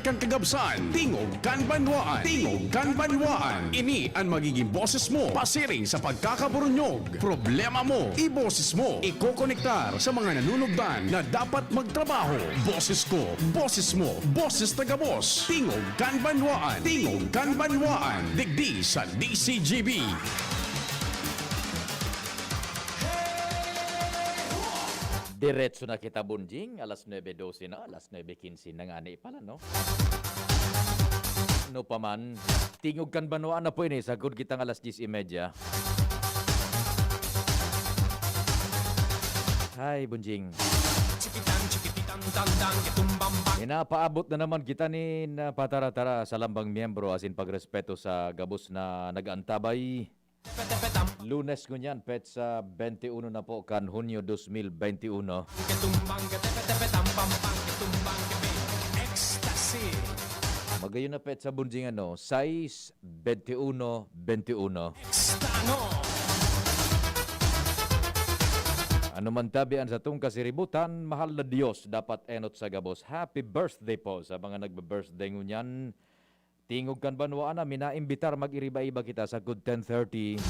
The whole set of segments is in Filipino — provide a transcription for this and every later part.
kang kagabsan. Tingog kan banwaan. Tingog kan banwaan. Ini ang magiging boses mo pasiring sa pagkakaburunyog. Problema mo, iboses mo. Ikokonektar sa mga nanunugdan na dapat magtrabaho. Boses ko, boses mo, boses taga-boss. Tingog kan banwaan. Tingog kan banwaan. Digdi sa DCGB. Diretso na kita bunjing, alas 9:12 na, alas 9:15 na nga ni pala, no? No pa man, tingog kan banwaan na po ini, sagod kitang alas 10:30. Hi, bunjing. Inapaabot na naman kita ni na patara-tara sa lambang miyembro asin pagrespeto sa gabos na nag-antabay. Lunes ngunyan, petsa 21 na po kan Hunyo 2021. Magayon na petsa bunjing ano, 6-21-21. Ano man tabian sa tung kasiributan, mahal na Diyos dapat enot sa gabos. Happy birthday po sa mga nagbe-birthday ngunyan. Tingog kan banwaan na minaimbitar mag-iriba-iba kita sa good 10:30.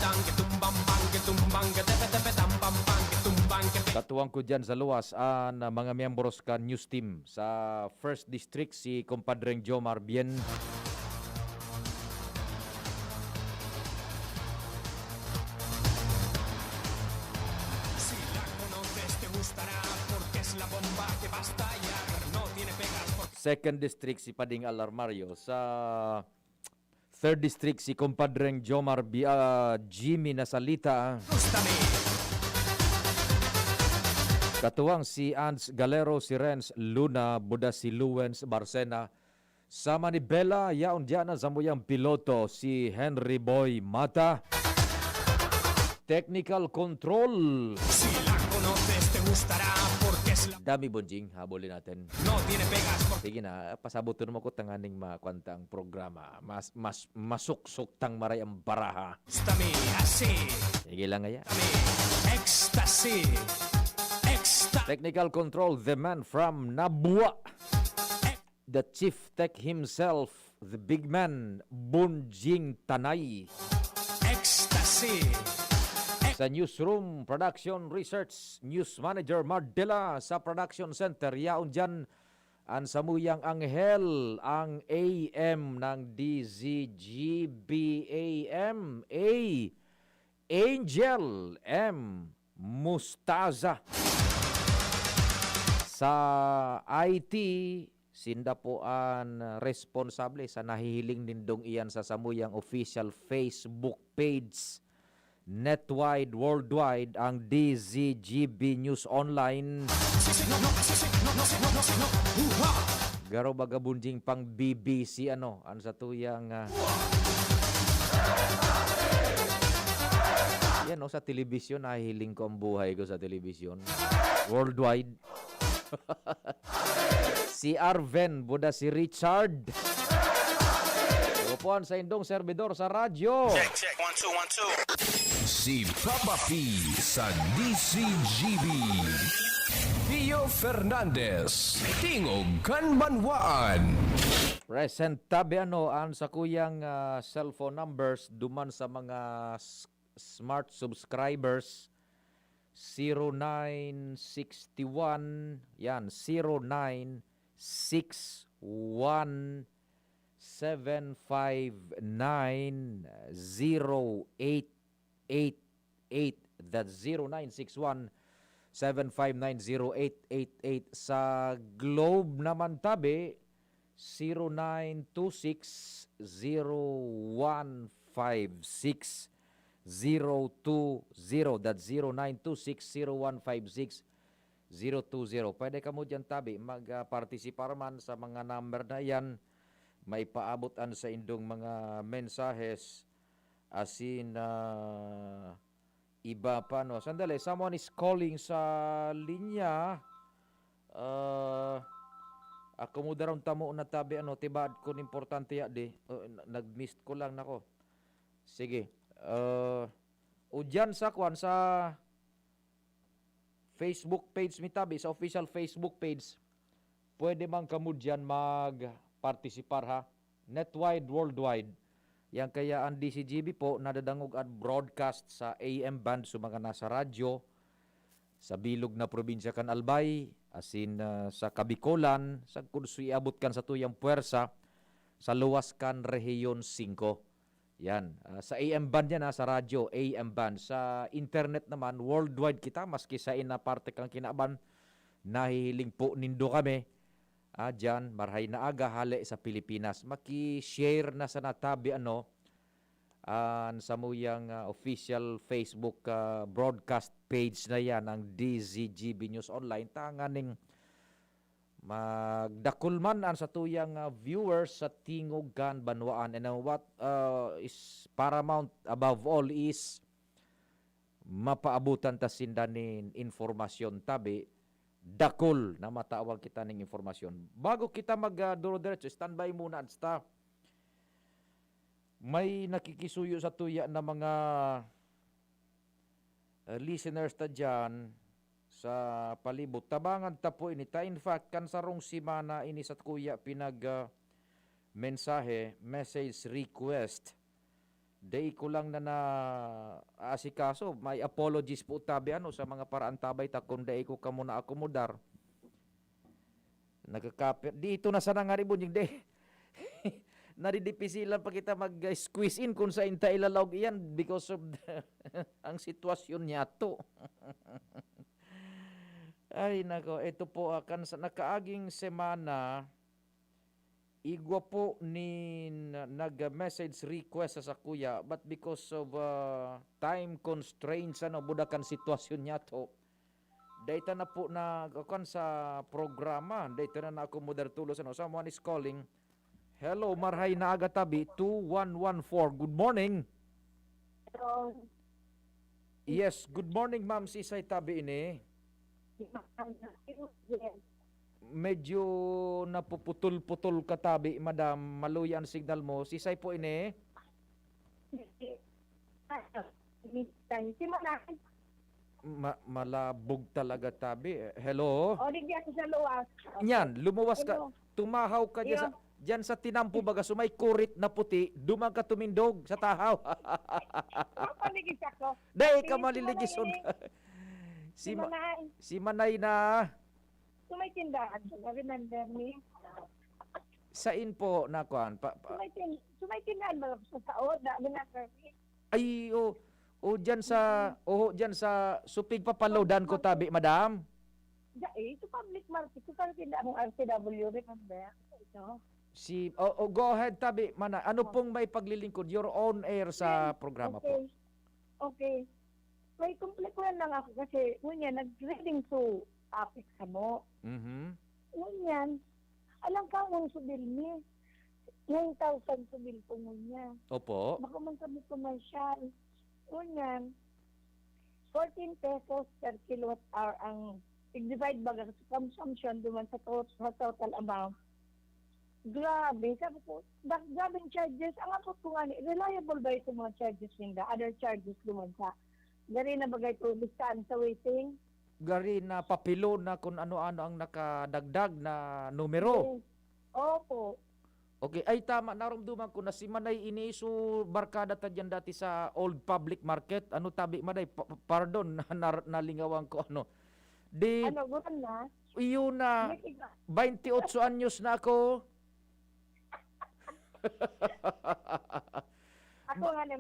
Katuwang ko dyan sa luwas ang mga miyembros kan news team sa First District si Compadreng Jomar Bien. Second District si Pading Alarmario. Sa Third District si Compadreng Jomar Jimmy Nasalita. Katuwang si Ans Galero, si Renz Luna, Buda si Luwens Barcena. Sa Manibela, yaon dyan sa muyang piloto si Henry Boy Mata. Technical Control. Dami bunjing, habulin natin. Sige na, pasabutin mo ko tanganing makwantang programa. Masuksok tang maray ang baraha. Sige lang nga. Ecstasy. Technical Control, the man from Nabua. The chief tech himself, the big man, Bunjing Tanay. Ecstasy. Sa Newsroom, Production Research, News Manager Mardela sa Production Center. Yaon dyan ang samuyang Anghel, ang AM ng DZGBAM, Angel M. Mustaza. Sa IT, sinda po ang responsable sa nahihiling nindong iyan sa samuyang official Facebook page. Netwide, worldwide, ang DZGB News Online. Garo baga bunjing pang BBC ano, ang sa tuyang yan no, sa telebisyon, nahihiling ko ang buhay ko sa telebisyon. Worldwide. Si Arven, Buda si Richard. Upuan sa indong servidor sa radyo. Check, 1, 2, 1, 2. Si Papa P sa DCGB. Pio Fernandez, Tingog kan banwaan. Present tabi ano ang sa kuyang cellphone numbers duman sa mga smart subscribers 0961 yan 0961 759-0888. That's 0961-759-0888. Sa Globe naman tabi, 0926-0156-020. That's 0926-0156-020. Pwede ka mo dyan tabi, mag-participar man sa mga number na yan. May paabotan sa indong mga mensahes asin iba pa no. Sandali, someone is calling sa linya. Ako mo daron tamo na tabi ano tibad ko importante ya di. Nag-missed ko lang nako. Sige. Udyan sa kwan sa Facebook page mi tabi, sa official Facebook page. Pwede man kamo diyan mag partisipar ha. Netwide, worldwide. Yang kaya ang DCGB po nadadangog at broadcast sa AM band sa mga nasa radyo, sa bilog na probinsya kan Albay, asin sa Kabikolan, sa kung iabot kan sa tuyang puwersa, sa luwas kan Rehiyon 5. Yan. Sa AM band yan, sa radyo, AM band. Sa internet naman, worldwide kita, maski sa ina parte kang kinaban, nahihiling po nindo kami. Dyan, marhay na aga, hali sa Pilipinas. Maki-share na sa natabi, sa muyang official Facebook broadcast page na yan, ang DZGB News Online. Tanganing magdakulman an sa tuyang viewers sa Tingugan, Banwaan. And what is paramount above all is mapaabutan ta sindanin informasyon tabi, dakol na matawag kita ng informasyon. Bago kita mag-duro-diretso, standby muna at staff. May nakikisuyo sa tuya na mga listeners ta dyan sa palibot. Tabangan ta po ini. In fact, kansarong simana ini sa kuya mensahe, message request. Day ko lang na asikaso. May apologies po tabi sa mga paraan tabay ta kung day ko ka muna akomodar. Nagkakapit. Dito na sana nga ribon yung day. Naridipisilan pa kita mag-squeeze in kung sa inta ilalawag iyan because of ang sitwasyon niya to. Ay nako, ito po akan sa nakaaging semana, igwa po ni nag-message request sa kuya, but because of time constraints, budakan sitwasyon niya to, data na po na akan sa programa, data na ako modertulos, someone is calling. Hello, marhay na aga tabi, 2114. Good morning. Hello. Yes, good morning ma'am, sisay tabi ini. Medyo napuputol-putol ka tabi, madam, maluya ang signal mo. Sisay po ini. Malabog talaga tabi. Hello? O, di diyan sa luwas. Yan, lumuwas ka. Hello. Tumahaw ka dyan sa tinampo baga, sumay kurit na puti, dumang ka tumindog sa tahaw. Mapaligis ako. Day ka maliligison ka. Si Manay na. Sumay tindahan. Remember me? Sain po na kuan? Sumay tindahan ba sa taon? Remember me? Ay, dyan sa supig papalodan ko tabi, madam. Ito public market. Ito pa tindahan ng RCW. Remember? Ito. Go ahead tabi, mana. Ano pong may paglilingkod? Your own air sa programa po. Okay. May kumplikuhan lang ako kasi ngunyan, nag-reading to topic sa mo. Ngunyan, alam ka mong subil ni 9,000 subil po ngunyan. Opo. Baka man kami commercial. Ngunyan, 14 pesos per kilowatt hour ang i-divide baga sa consumption duman sa total amount. Grabe, sabi ko, grabing charges. Ang ako kung reliable ba ito mga charges ninda? Other charges duman sa gari na bagay ito, bistaan sa waiting? Gari na papilo na kung ano-ano ang nakadagdag na numero. Yes. Opo. Okay, ay tama, narumduman ko na si Manay iniso barkada ta dyan dati sa Old Public Market. Ano tabi, Manay, pardon, nalingawan ko Di, Guran na? iyo na, 28 anyos na ako. Ako nga ni,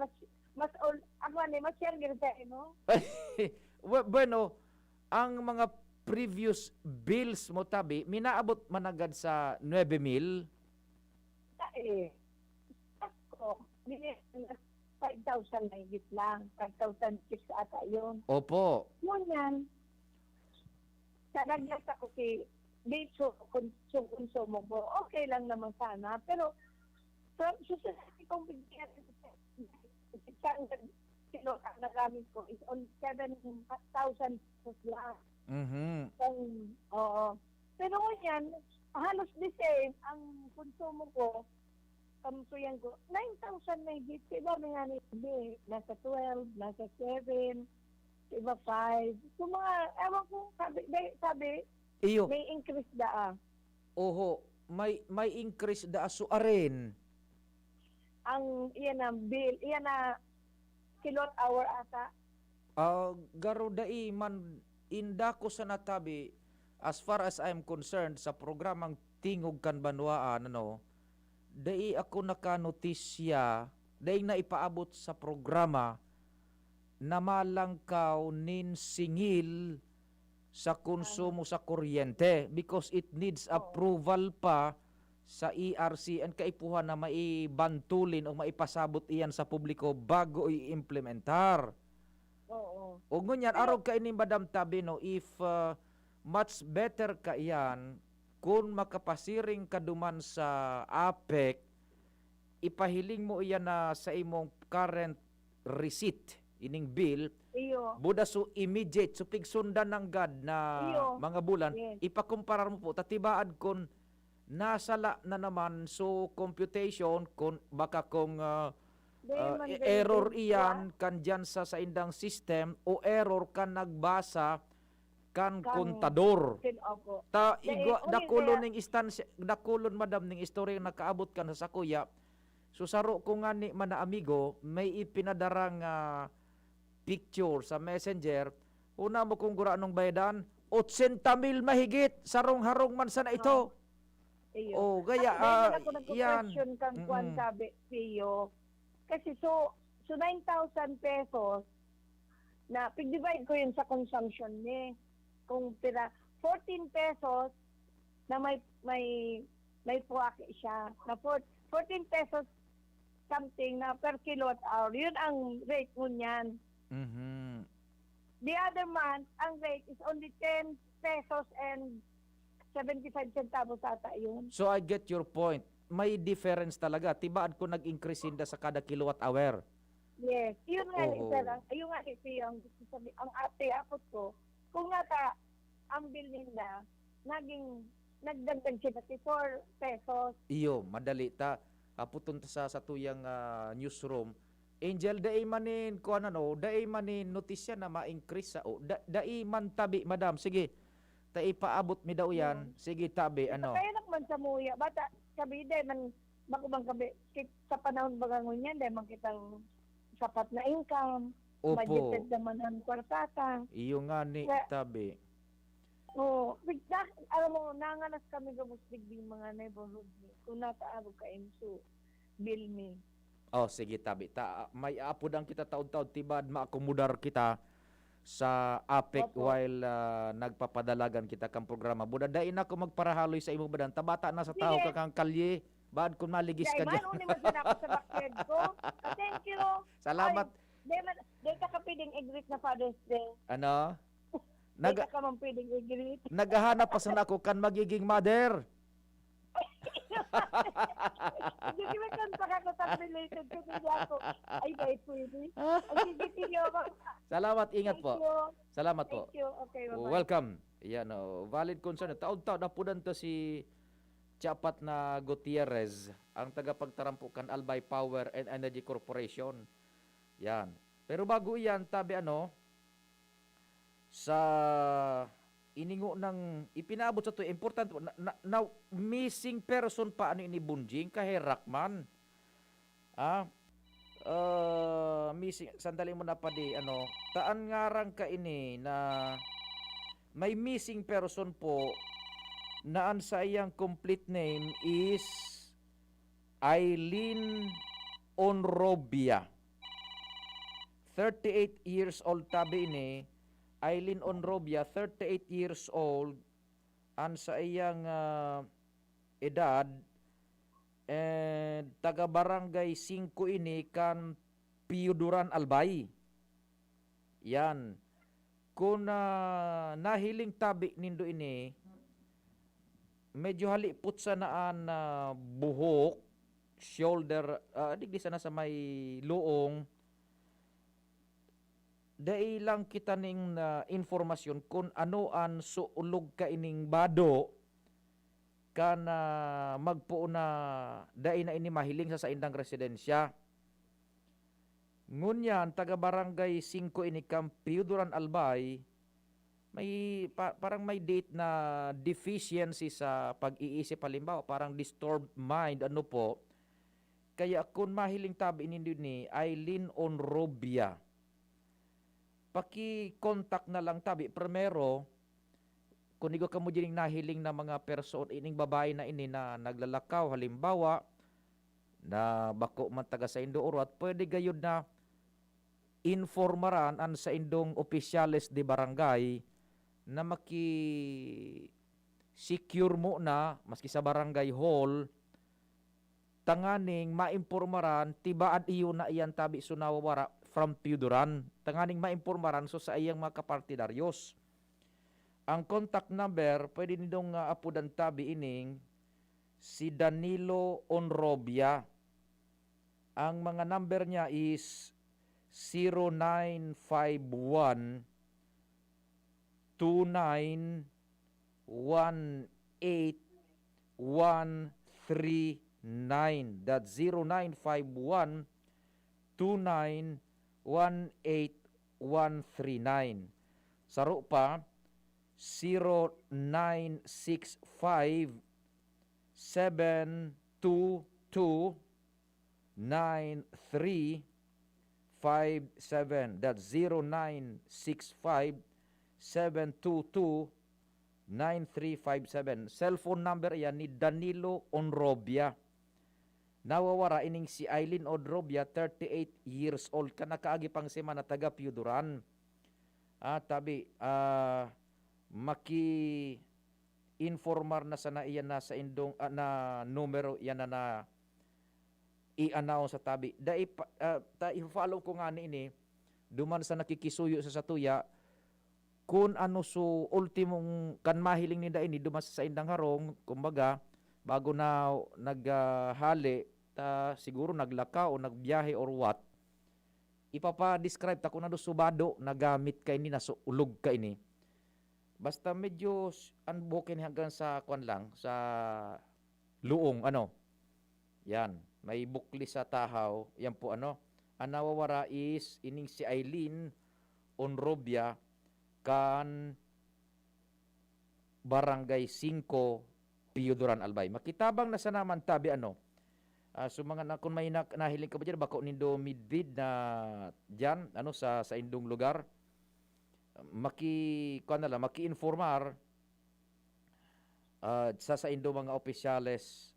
mas share gina tayo, no? Bueno, ang mga previous bills mo tabi, minaabot managad sa 9,000. Ako, 5,000 na higit lang. 5,006 ata yun. Opo. Ngunyan, naglas ako kay dito konsumo ko, okay lang naman sana. Pero, susunod kong bigyan isang kilo ang nagamit ko is on 7,000 pesos lang. Oo. Pero ngayon, halos the same ang konsumo ko, kamsuyan ko, 9,000 na higit. Iba may nga nasa 12, nasa 7, iba 5. So mga, ewan ko, sabi, Iyo. may increase da Oho. may increase da asuarin. Ang iyan na bill, iyan na kilowatt hour ata. Garo dai man inda ko sa natabi, as far as I'm concerned sa programang Tingog kan Banwaan, dai ako nakanotisya, dai na ipaabot sa programa na malangkaw nin singil sa konsumo sa kuryente because it needs approval pa sa ERC and kaipuhan na maibantulin o maipasabot iyan sa publiko bago i-implementar. Oo. O ngunyan, araw ka ini Madam Tabi, if much better ka iyan, kung makapasiring ka duman sa APEC, ipahiling mo iyan na sa imong current receipt, ining bill, Iyo. buda so immediate, so pigsundan ng God na Iyo. mga bulan, Yes. ipakumparar mo po, tatibaad kung nasala na naman, so computation, kung baka kung error iyan kan dyan sa indang system o error kan nagbasa kan kontador. Opo. Ta Dahil igwa only dakulon ning istansya, dakulon madam ning istorya nga nakaabot kan sa sakuya. So saro ko nga ni mana amigo, may ipinadarang picture sa messenger. Una mo kung gura anong bayadan, 80,000 mahigit sarong harong man sana ito. Iyo. Oh, gaya At ako yan. nagko-question kang kwan sabi siyo. Kasi so 9,000 pesos na pig-divide ko yun sa consumption ni. Kung tira 14 pesos na may puwaki siya. Na 14 pesos something na per kilowatt hour. Yun ang rate mo niyan. Mhm. The other month, ang rate is only 10 pesos and 75 centavos ata yun. So I get your point. May difference talaga. Tibaan ko nag-increase inda sa kada kilowatt hour. Yes. Yun nga, Oo. yun nga ito yung gusto sabi, ang ate apot ko, kung nga ta, ang bill nila, nagdagdag siya na 4 pesos. Iyo, madali ta. Aputon ta sa tuyang newsroom. Angel, dai manin ko dai manin notisya na ma-increase sa dai man tabi, madam. Sige. Ta ipaabot mi daw yan. Sige, tabi, Kaya nakman sa muya, bata, sabi day man, makubang kabi, sa panahon bagang yan, day man kitang sapat na income, Opo. budgeted naman ang kwartata. Iyo nga ni, tabi. Oo. Alam mo, nanganas kami gamustig din mga neighborhood ni. Kung nataarog ka imso, bill me. Oh, sige, tabi. May apod ang kita taon-taon, tibad maakomodar kita sa APEC Opo. while nagpapadalagan kita kang programa. Buda, dain ako magparahaloy sa imong badan. Tabata na sa tao Sige. ka kang kalye. Baad kung maligis ka Dahil man, dyan. unin mo siya ako sa backyard ko. Thank you. Salamat. Day ka pwedeng i-greet na Father's Day. Ano? Day ka man pwedeng i-greet. Naghahanap pa sana ako kan magiging mother. Hindi kami kan pagkakutan related ko hindi ako. Ay, bay pwede. Ay, sige, Salamat, ingat po. Salamat po. Thank you. Okay, bye-bye. Welcome. Yan, valid concern. Taon-taon na po to si Chapat na Gutierrez, ang tagapagtarampukan Albay Power and Energy Corporation. Yan. Pero bago yan, tabi sa iningo ng ipinaabot sa to, important na missing person pa ini Bunjing kaherak man. Missing, sandali mo na pa di, taan ngarang ka ini na may missing person po na ang sa iyang complete name is Eileen Onrobia. 38 years old tabi ini. Eileen Onrobia, 38 years old. Ang sa iyang edad, and taga barangay 5 ini kan Piuduran Albay. Yan. Kung nahiling tabi nindo ini, medyo halipot sa naan buhok, shoulder, di sana sa may luong. Dai lang kita ning informasyon kung ano an suulog ka ining bado kana magpuo na dai na ini mahiling sa indang residensya. Ngunyan taga barangay 5 ini Campiuduran Albay parang may date na deficiency sa pag-iisip, halimbawa parang disturbed mind, ano po. Kaya kung mahiling tabi ninyo ni Eileen Onrobia, paki-contact na lang tabi. Primero, kung igo ka mo dining nahiling na mga person, ining babae na ini na naglalakaw, halimbawa, na bako man taga sa Indo Oro, at pwede gayud na informaran an sa indong opisyales de barangay na secure mo na, maski sa barangay hall, tanganing maimpormaran, tibaan iyo na iyan tabi sunawawara from Piuduran. Tanganing maimpormaran so sa iyang mga kapartidaryos. Ang contact number, pwede nidong apudan tabi ining si Danilo Onrobia. Ang mga number niya is 0951 2918 That's 0951 2918 Saro pa 0965 722 9357. That's 0965 722 9357. Cellphone number yan ni Danilo Onrobia. Nawawara ining si Eileen Onrobia, 38 years old. Kanakaagi pang semana taga Piuduran. Tabi, maki-informar na sana iyan na sa indong na numero yan na i-announce sa tabi. I-follow ko nga ini, duman sa nakikisuyo sa satuya, kung ano so ultimong kan mahiling ni ini duman sa indang harong, kumbaga, bago na naghali, siguro naglaka o nagbiyahe or what, ipapa-describe ta kung ano subado nagamit ka ini, nasuulog ka ini. Basta medyo unbroken hanggang sa kwan lang, sa luong, ano. Yan, may bukli sa tahaw. Yan po ano. Ang nawawara is ining si Eileen Onrobia kan Barangay 5 Piuduran Albay. Makitabang na sa naman tabi ano. So mga kung may nahiling ka ba dyan, bako nindo midbid na dyan, ano, sa indong lugar. Maki-informar sa indong mga opisyales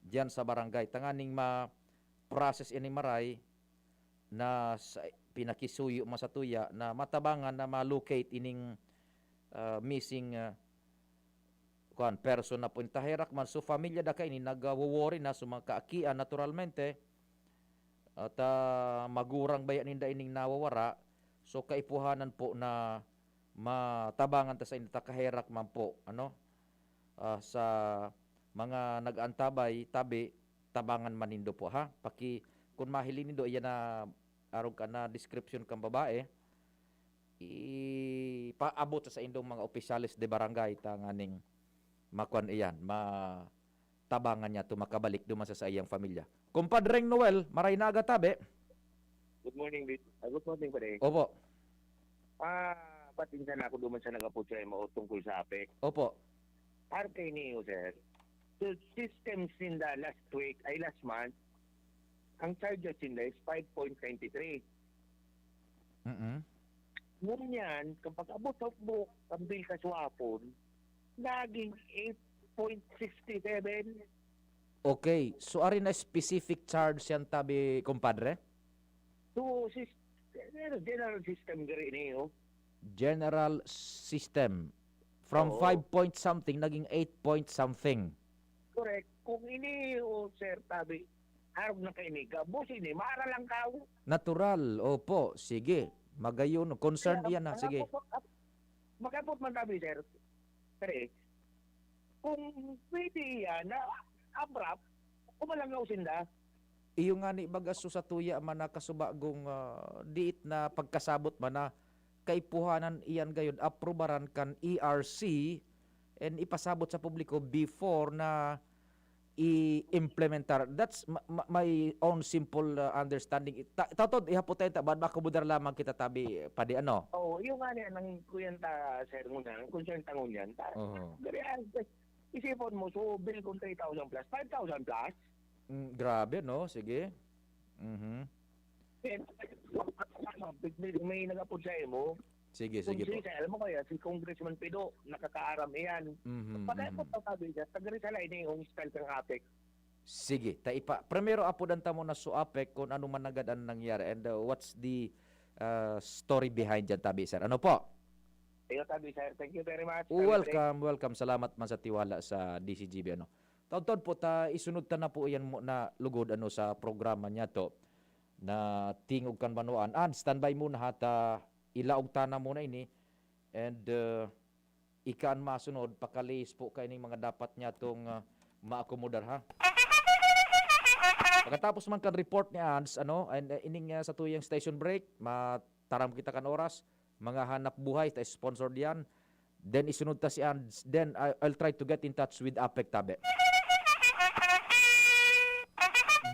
diyan sa barangay, tanganing ma-process ini maray na pinakisuyo masatuya na matabangan na ma-locate ining missing person na puntaherak man. So familia da kay ni nag-worry na sa mga kaakian naturalmente at magurang bayan ninda ining nawawara. So kaipuhanan po na matabangan ta sa inyo takaherak man po, ano, sa mga nag-antabay tabi tabangan manindo po, ha. Kung mahili nindo iyan na arog ka na description kang babae, ipaabot sa indong mga opisyales de barangay tanganing makuan iyan, matabangan niya to makabalik duman sa iyang pamilya. Kumpadreng Noel, maray na aga tabi. Good morning, good morning pare. Opo. Patinsan ako duman sa nagaputsa mo tungkol sa APEC. Opo. Parte niyo, sir. So, systems in the last month, ang charges nila is 5.93. Ngunyan, kapag abot of book, ang bill ka swapon, naging 8.67. Okay. So, ari na specific charge yan tabi, kumpadre? So, general system gari niyo. General system. From Oo. 5 point something, naging 8 point something. Correct. Kung ini, sir, tabi, harap na kayo ni Gabos, ini, maara lang ka. Natural. Opo. Sige. Magayon. Concern iyan na. Sige. Makapot man tabi, sir. Pero, kung pwede yan, na abrap, kumalangaw sinda. Iyo nga ni bagaso sa tuya man nakasubagong diit na pagkasabot man na kaipuhanan iyan gayon aprobaran kan ERC and ipasabot sa publiko before na i-implementar. That's my own simple understanding. Tatod ihapotenta bad makumudar lamang kita tabi padi ano. Oo, yung nga niya, nang kuyanta, sir, muna, concern tangon yan. Oo. Isipon mo, so bill kung 3,000 plus, 5,000 plus. Grabe no, sige. Mhm. May nagapod sa mo. Sige, Kung sige po. si alam mo kaya, si Congressman Pido, nakakaaram iyan. Mhm, Pagkaya mhm. po sabi niya, taga-Rizal ini yung style ng APEC. Sige, taipa. Primero apodanta mo na suapek kung ano man agad ang nangyari and what's the story behind dyan tabi sir. Ano po? Ayo tabi, sir. Thank you very much. Welcome. Salamat man sa tiwala sa DCGB ano. Taon-taon po ta isunod ta na po yan mo na lugod ano sa programa niya to na tingog kan banuan. Standby muna hata ilaog ta na muna ini and ikaan masunod pakalis po kay ning mga dapat niya tong maakomodar ha. Pagkatapos man kan report ni Ans ano and ining sa tuyang station break mataram kita kan oras mga hanap buhay ta sponsor diyan then isunod ta si Ans then I'll try to get in touch with APEC tabi.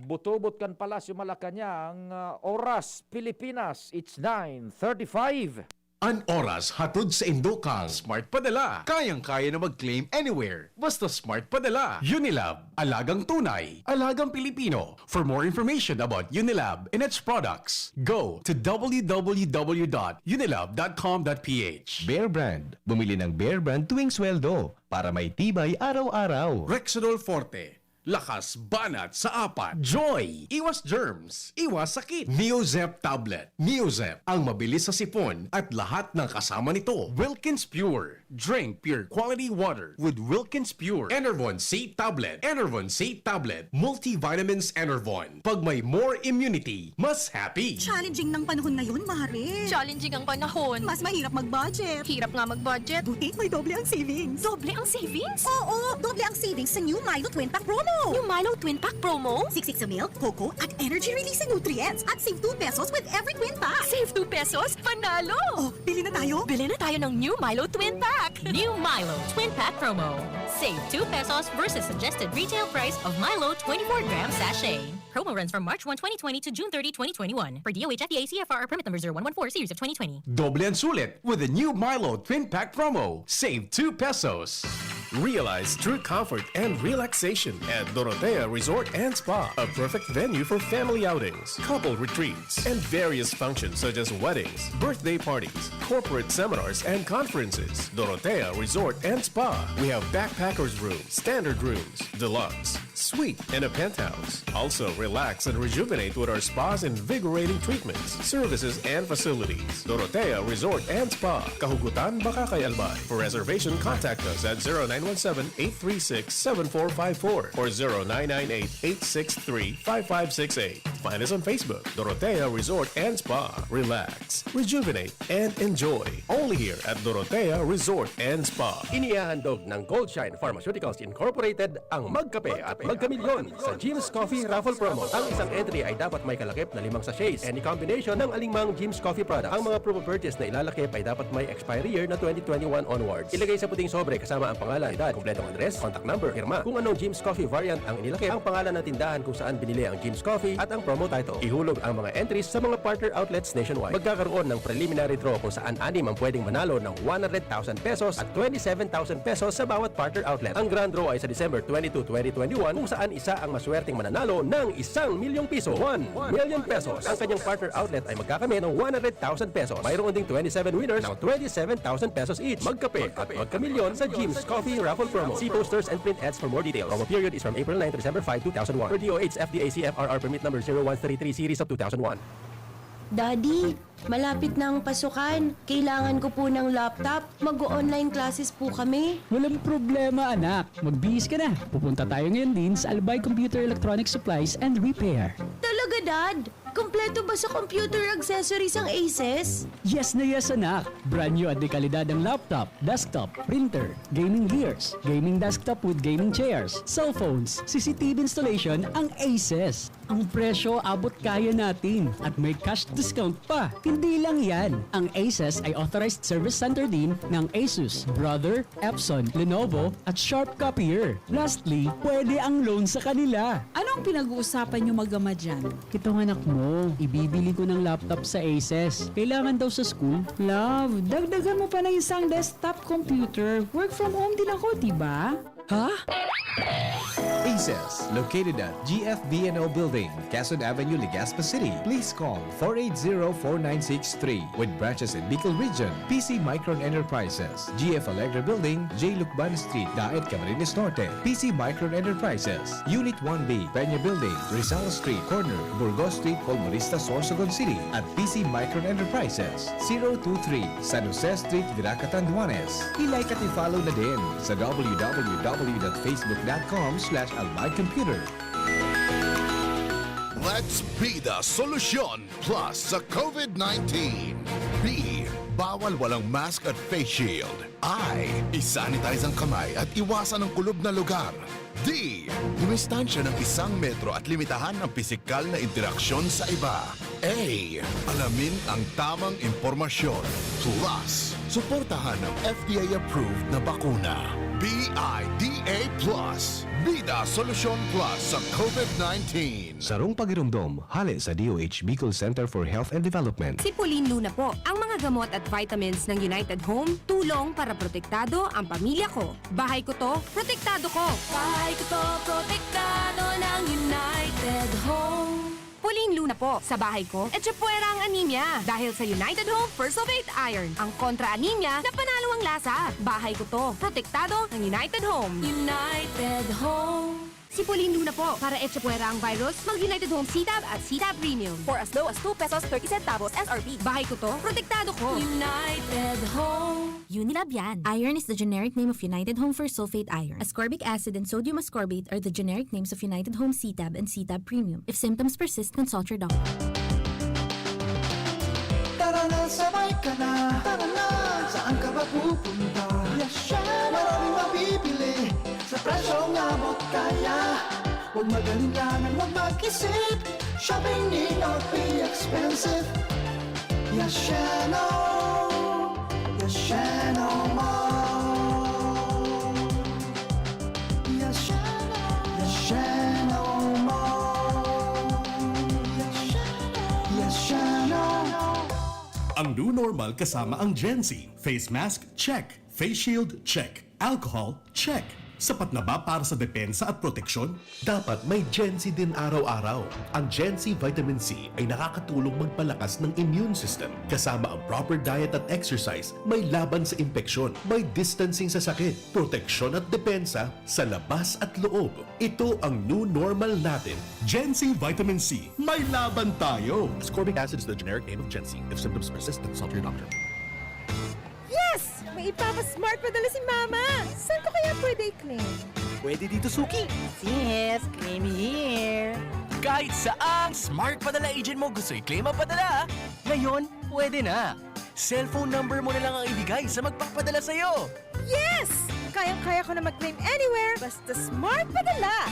Butubot kan Palasyo Malacañang oras Pilipinas it's 9:35. An oras hatod sa Indokang Smart Padala. Kayang-kaya na mag-claim anywhere. Basta Smart Padala. Unilab. Alagang tunay. Alagang Pilipino. For more information about Unilab and its products, go to www.unilab.com.ph. Bear Brand. Bumili ng Bear Brand tuwing sweldo para may tibay araw-araw. Rexidol Forte. Lakas banat sa apat. Joy. Iwas germs. Iwas sakit. Neozep Tablet. Neozep. Ang mabilis sa sipon at lahat ng kasama nito. Wilkins Pure. Drink pure quality water with Wilkins Pure. Enervon C Tablet. Enervon C Tablet. Multivitamins Enervon. Pag may more immunity, mas happy. Challenging ng panahon ngayon, Mare. Challenging ang panahon. Mas mahirap mag-budget. Hirap nga mag-budget. Buti may doble ang savings. Doble ang savings? Oo, doble ang savings sa new Milo Twin Pack Promo. Yung Milo Twin Pack promo? Siksik sa milk, cocoa, at energy-releasing nutrients. At save 2 pesos with every twin pack. Save 2 pesos? Panalo! Oh, bili na tayo? Bili na tayo ng new Milo Twin Pack. New Milo Twin Pack promo. Save 2 pesos versus suggested retail price of Milo 24-gram sachet. Promo runs from March 1, 2020 to June 30, 2021. Per DOH FDA CFR permit number 0114 series of 2020. Doble ang sulit with the new Milo Twin Pack Promo. Save 2 pesos. Realize true comfort and relaxation at Dorotea Resort and Spa, a perfect venue for family outings, couple retreats, and various functions such as weddings, birthday parties, corporate seminars, and conferences. Dorotea Resort and Spa. We have backpackers rooms, standard rooms, deluxe, suite, and a penthouse. Also, relax and rejuvenate with our spa's invigorating treatments, services, and facilities. Dorotea Resort and Spa. Kahugutan, Bakakay, Albay. For reservation, contact us at 0917-836-7454 or 0998-863-5568. Find us on Facebook, Dorotea Resort and Spa. Relax, rejuvenate, and enjoy. Only here at Dorotea Resort and Spa. Inihahandog ng Goldshine Pharmaceuticals Incorporated ang Magkape at Magkamilyon sa Jim's Coffee Raffle Promo. Ang isang entry ay dapat may kalakip na 5 sachets. Any combination ng alingmang Jim's Coffee product. Ang mga promo purchase na ilalakip ay dapat may expiry year na 2021 onwards. Ilagay sa puting sobre kasama ang pangalan, edad, kompletong address, contact number, firma. Kung anong Jim's Coffee variant ang inilakip, ang pangalan ng tindahan kung saan binili ang Jim's Coffee at ang promo title. Ihulog ang mga entries sa mga partner outlets nationwide. Magkakaroon ng preliminary draw kung saan 6 ang pwedeng manalo ng 100,000 pesos at 27,000 pesos sa bawat partner outlet. Ang grand draw ay sa December 22, 2021 kung saan isa ang maswerteng mananalo ng 1,000,000 piso. 1 million pesos. Ang kanyang partner outlet ay magkakamit ng 100,000 pesos. Mayroon ding 27 winners ng 27,000 pesos each. Magkape at magkamilyon sa Jim's Coffee Raffle Promo. See posters and print ads for more details. Promo period is from April 9 to December 5, 2001. Per DOH FDA CFRR permit number 0133 series of 2001. Daddy, malapit na ang pasukan. Kailangan ko po ng laptop. Mag-online classes po kami. Walang problema, anak. Magbihis ka na. Pupunta tayo ngayon din sa Albay Computer Electronic Supplies and Repair. Talaga, Dad? Kompleto ba sa computer accessories ang Aces? Yes na yes, anak. Brand new at dekalidad ang laptop, desktop, printer, gaming gears, gaming desktop with gaming chairs, cellphones, CCTV installation ang Aces. Ang presyo abot kaya natin at may cash discount pa. Hindi lang yan. Ang Aces ay authorized service center din ng Asus, Brother, Epson, Lenovo at Sharp Copier. Lastly, pwede ang loan sa kanila. Anong pinag-uusapan niyo mag-ama dyan? Itong anak mo, ibibili ko ng laptop sa Aces. Kailangan daw sa school. Love, dagdagan mo pa ng isang desktop computer. Work from home din ako, diba? Ha? Aces, located at GFB&O Building, Quezon Avenue, Legazpi City. Please call 480-4963 with branches in Bicol Region, PC Micron Enterprises, GF Allegra Building, J. Lucban Street, Daet, Camarines Norte, PC Micron Enterprises, Unit 1B, Peña Building, Rizal Street, Corner, Burgos Street, Colmonista, Sorsogon City, at PC Micron Enterprises, 023, San Jose Street, Viraca, Tanduanes. I-like at i-follow na din sa www.facebook.com/albaycomputer. Let's be the solusyon plus sa COVID-19. B. Bawal walang mask at face shield. I. Isanitize ang kamay at iwasan ang kulob na lugar. D. Dumistansya ng 1 metro at limitahan ang pisikal na interaksyon sa iba. A. Alamin ang tamang impormasyon. Plus, suportahan ang FDA-approved na bakuna. BIDA Plus. Bida Solusyon Plus sa COVID-19. Sarong pagirumdom, hali sa DOH Bicol Center for Health and Development. Si Pauline Luna po, ang mga gamot at vitamins ng United Home, tulong para protektado ang pamilya ko. Bahay ko to, protektado ko. Bahay ko to, protektado ng United Home. Pauline Luna po, sa bahay ko, etsyapwera ang anemia. Dahil sa United Home First of 8 Iron, ang kontra-anemia na panalo ang lasa. Bahay ko to, protektado ng United Home. United Home. Si Pauline Luna po, para etsyapwera ang virus, mag-United Home C-Tab at C-Tab Premium. For as low as 2 pesos 30 centavos SRP. Bahay ko to, protektado ko. United Home. Unilab yan. Iron is the generic name of United Home for sulfate iron. Ascorbic acid and sodium ascorbate are the generic names of United Home C-Tab and C-Tab Premium. If symptoms persist, consult your doctor. Tara na, sabay ka na. Tara na, saan ka ba pupunta? Yasha, maraming mabibili sa presyong abot kaya. Huwag magalinganan, huwag mag-isip. Shopping need not be expensive. Yashano, Yashano Mall. Yashano Mall. Yashano. Ang new normal kasama ang Gen Z. Face mask, check. Face shield, check. Alcohol, check. Sapat na ba para sa depensa at proteksyon? Dapat may Gen Z din araw-araw. Ang Gen Z Vitamin C ay nakakatulong magpalakas ng immune system. Kasama ang proper diet at exercise, may laban sa impeksyon, may distancing sa sakit, proteksyon at depensa sa labas at loob. Ito ang new normal natin. Gen Z Vitamin C. May laban tayo! Ascorbic acid is the generic name of Gen Z. If symptoms persist, consult your doctor. Yes! May ipapa-smart padala si Mama! Saan ko kaya pwede i-claim? Pwede dito, Suki. Yes, claim here. Kahit saang smart padala agent mo gusto i-claim ang padala, ngayon, pwede na. Cellphone number mo na lang ang ibigay sa magpapadala sa'yo. Yes! Kayang-kaya ko na mag-claim anywhere, basta smart padala.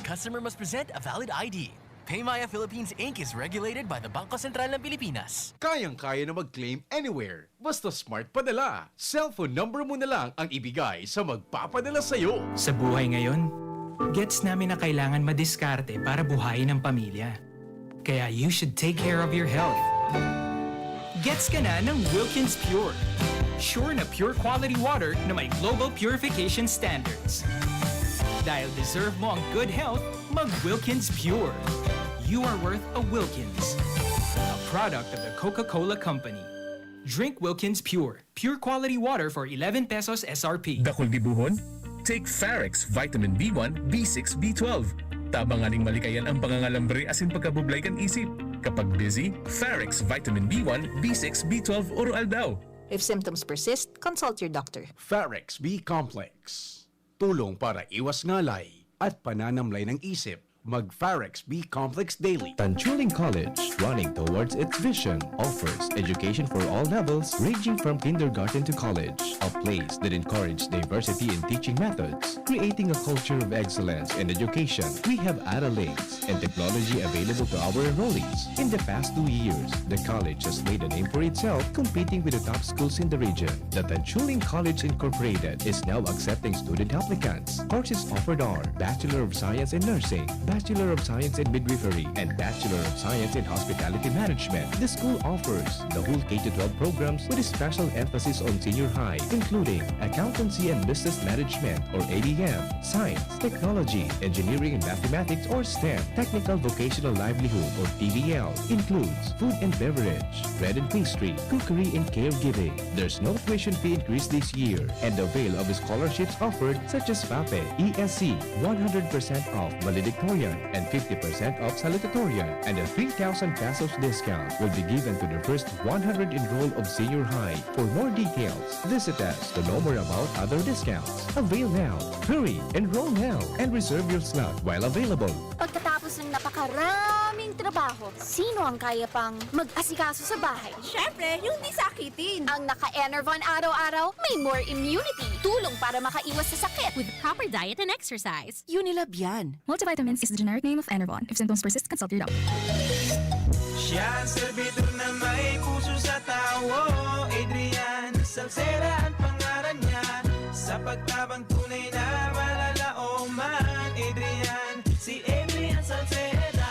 Customer must present a valid ID. Paymaya Philippines Inc. is regulated by the Bangko Sentral ng Pilipinas. Kayang-kaya na mag-claim anywhere. Basta smart padala. Cellphone number mo na lang ang ibigay sa magpapadala sa'yo. Sa buhay ngayon, gets namin na kailangan madiskarte para buhayin ang pamilya. Kaya you should take care of your health. Gets ka na ng Wilkins Pure. Sure na pure quality water na may global purification standards. Dahil deserve mo ang good health, mag-Wilkins Pure. You are worth a Wilkins. A product of the Coca-Cola Company. Drink Wilkins Pure. Pure quality water for 11 pesos SRP. Dakol dibuhon? Take Farex Vitamin B1, B6, B12. Tabanganing malikayan ang pangangalambre asin pagkabublay kan isip. Kapag busy, Farex Vitamin B1, B6, B12 oral daw. If symptoms persist, consult your doctor. Farex B Complex. Tulong para iwas ngalay at pananamlay ng isip. Mag-Pharex B Complex Daily. Tanchuling College, running towards its vision, offers education for all levels ranging from kindergarten to college. A place that encourages diversity in teaching methods, creating a culture of excellence in education. We have accolades and technology available to our enrollees. In the past 2 years, the college has made a name for itself, competing with the top schools in the region. The Tanchuling College Incorporated is now accepting student applicants. Courses offered are Bachelor of Science in Nursing, Bachelor of Science in Midwifery, and Bachelor of Science in Hospitality Management. The school offers the whole K-12 programs with a special emphasis on senior high, including Accountancy and Business Management or ABM, Science, Technology, Engineering and Mathematics or STEM, Technical Vocational Livelihood or TVL, includes food and beverage, bread and pastry, cookery and caregiving. There's no tuition fee increase this year, and avail of scholarships offered such as FAPE, ESC, 100% off valedictorian and 50% off salutatorian, and a 3,000 pesos discount will be given to the first 100 enrolled of senior high. For more details, visit us to know more about other discounts. Avail now, hurry, enroll now, and reserve your slot while available. Pagkatapos ng napakaraming trabaho, sino ang kaya pang mag-asikaso sa bahay? Siyempre, yung di sakitin. Ang naka-Enervon araw-araw, may more immunity. Tulong para makaiwas sa sakit. With proper diet and exercise. Unilab yan. Multivitamins is the generic name of Enervon. If symptoms persist, consult your doctor. Siya ang servidor na may puso sa tao. Adrian Salceda ang pangalan niya. Sa pagtabang tunay na malalaoman. Adrian, si Adrian Salceda.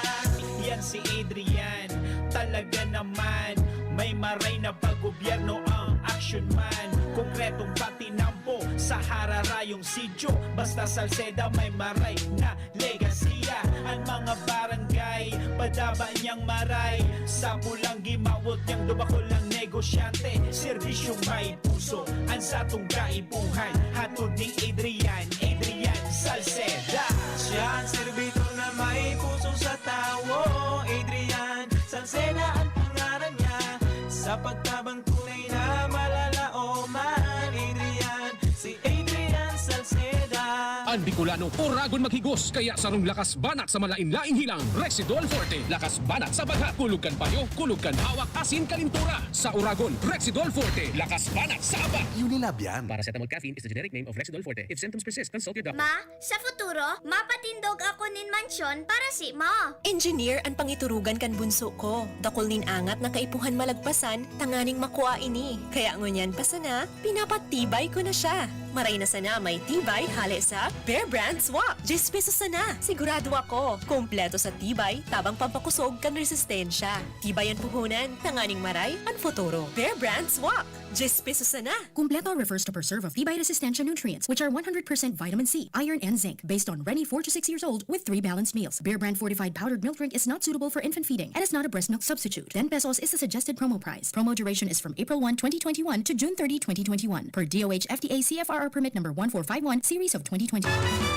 Yan si Adrian, talaga naman. May maray na pag-gobyerno ang action man. Konkretong patinampo sa hararayong sidyo. Basta Salceda may maray na legasiya. Ang mga barangay, padaba niyang maray. Sa pulang gimawot niyang dubako lang negosyante. Serbisyong may puso, ang satong kaibuhan. Hatod ni Adrian, Adrian Salceda. Siya ang servidor na may puso sa tao. Adrian Salceda ang pangalan niya. Sa pagtabang tunay na malalaoman. Adrian, si Adrian Salceda. Ang Bicolano, Oragon maghigos, kaya sarong lakas banat sa malain-laing hilang. Rexidol Forte, lakas banat sa bagha. Kulugan payo, kulugan hawak, asin kalintura. Sa Oragon, Rexidol Forte, lakas banat sa aba. Unilab yan. Paracetamol caffeine is the generic name of Rexidol Forte. If symptoms persist, consult your doctor. Ma, sa futuro, mapatindog ako nin mansyon para si Ma. Engineer ang pangiturugan kan bunso ko. Dakol nin angat na kaipuhan malagpasan, tanganing makuha ini. Kaya ngunyan pa sana, pinapatibay ko na siya. Maray na sana may tibay hali sa Bear Brand Swak. 10 pesos sana. Sigurado ako. Kompleto sa tibay, tabang pampakusog kan resistensya. Tibay ang puhunan, tanganing maray, ang futuro. Bear Brand Swak. 10 pesos sana. Completo refers to preserve of tibay resistensya nutrients, which are 100% vitamin C, iron, and zinc, based on Rennie 4 to 6 years old with 3 balanced meals. Bear Brand fortified powdered milk drink is not suitable for infant feeding and is not a breast milk substitute. 10 pesos is the suggested promo price. Promo duration is from April 1, 2021 to June 30, 2021. Per DOH FDA CFRR permit number 1451, series of 2020.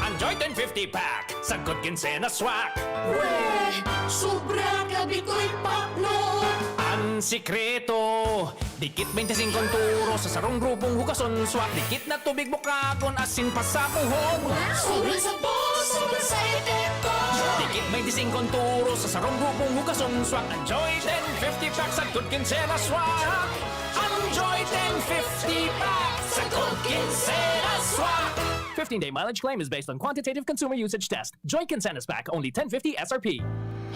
Enjoy 1050 pack, sagkot kinsena swak. Weh, sobra gabi ko'y pakno. Ang sikreto, dikit 25 turo sa sarong grupong hugason swak. Dikit na tubig bukagon, asin pa sa puhon. Sobrang sabon, sobrang sa epekto. Dikit 25 turo sa sarong grupong hugason swak. Enjoy 1050 pack, sagkot kinsena swak. Enjoy 1050 pack, sagkot kinsena swak. 15-day mileage claim is based on quantitative consumer usage test. Joy Kinsenas Pack, only 1050 SRP.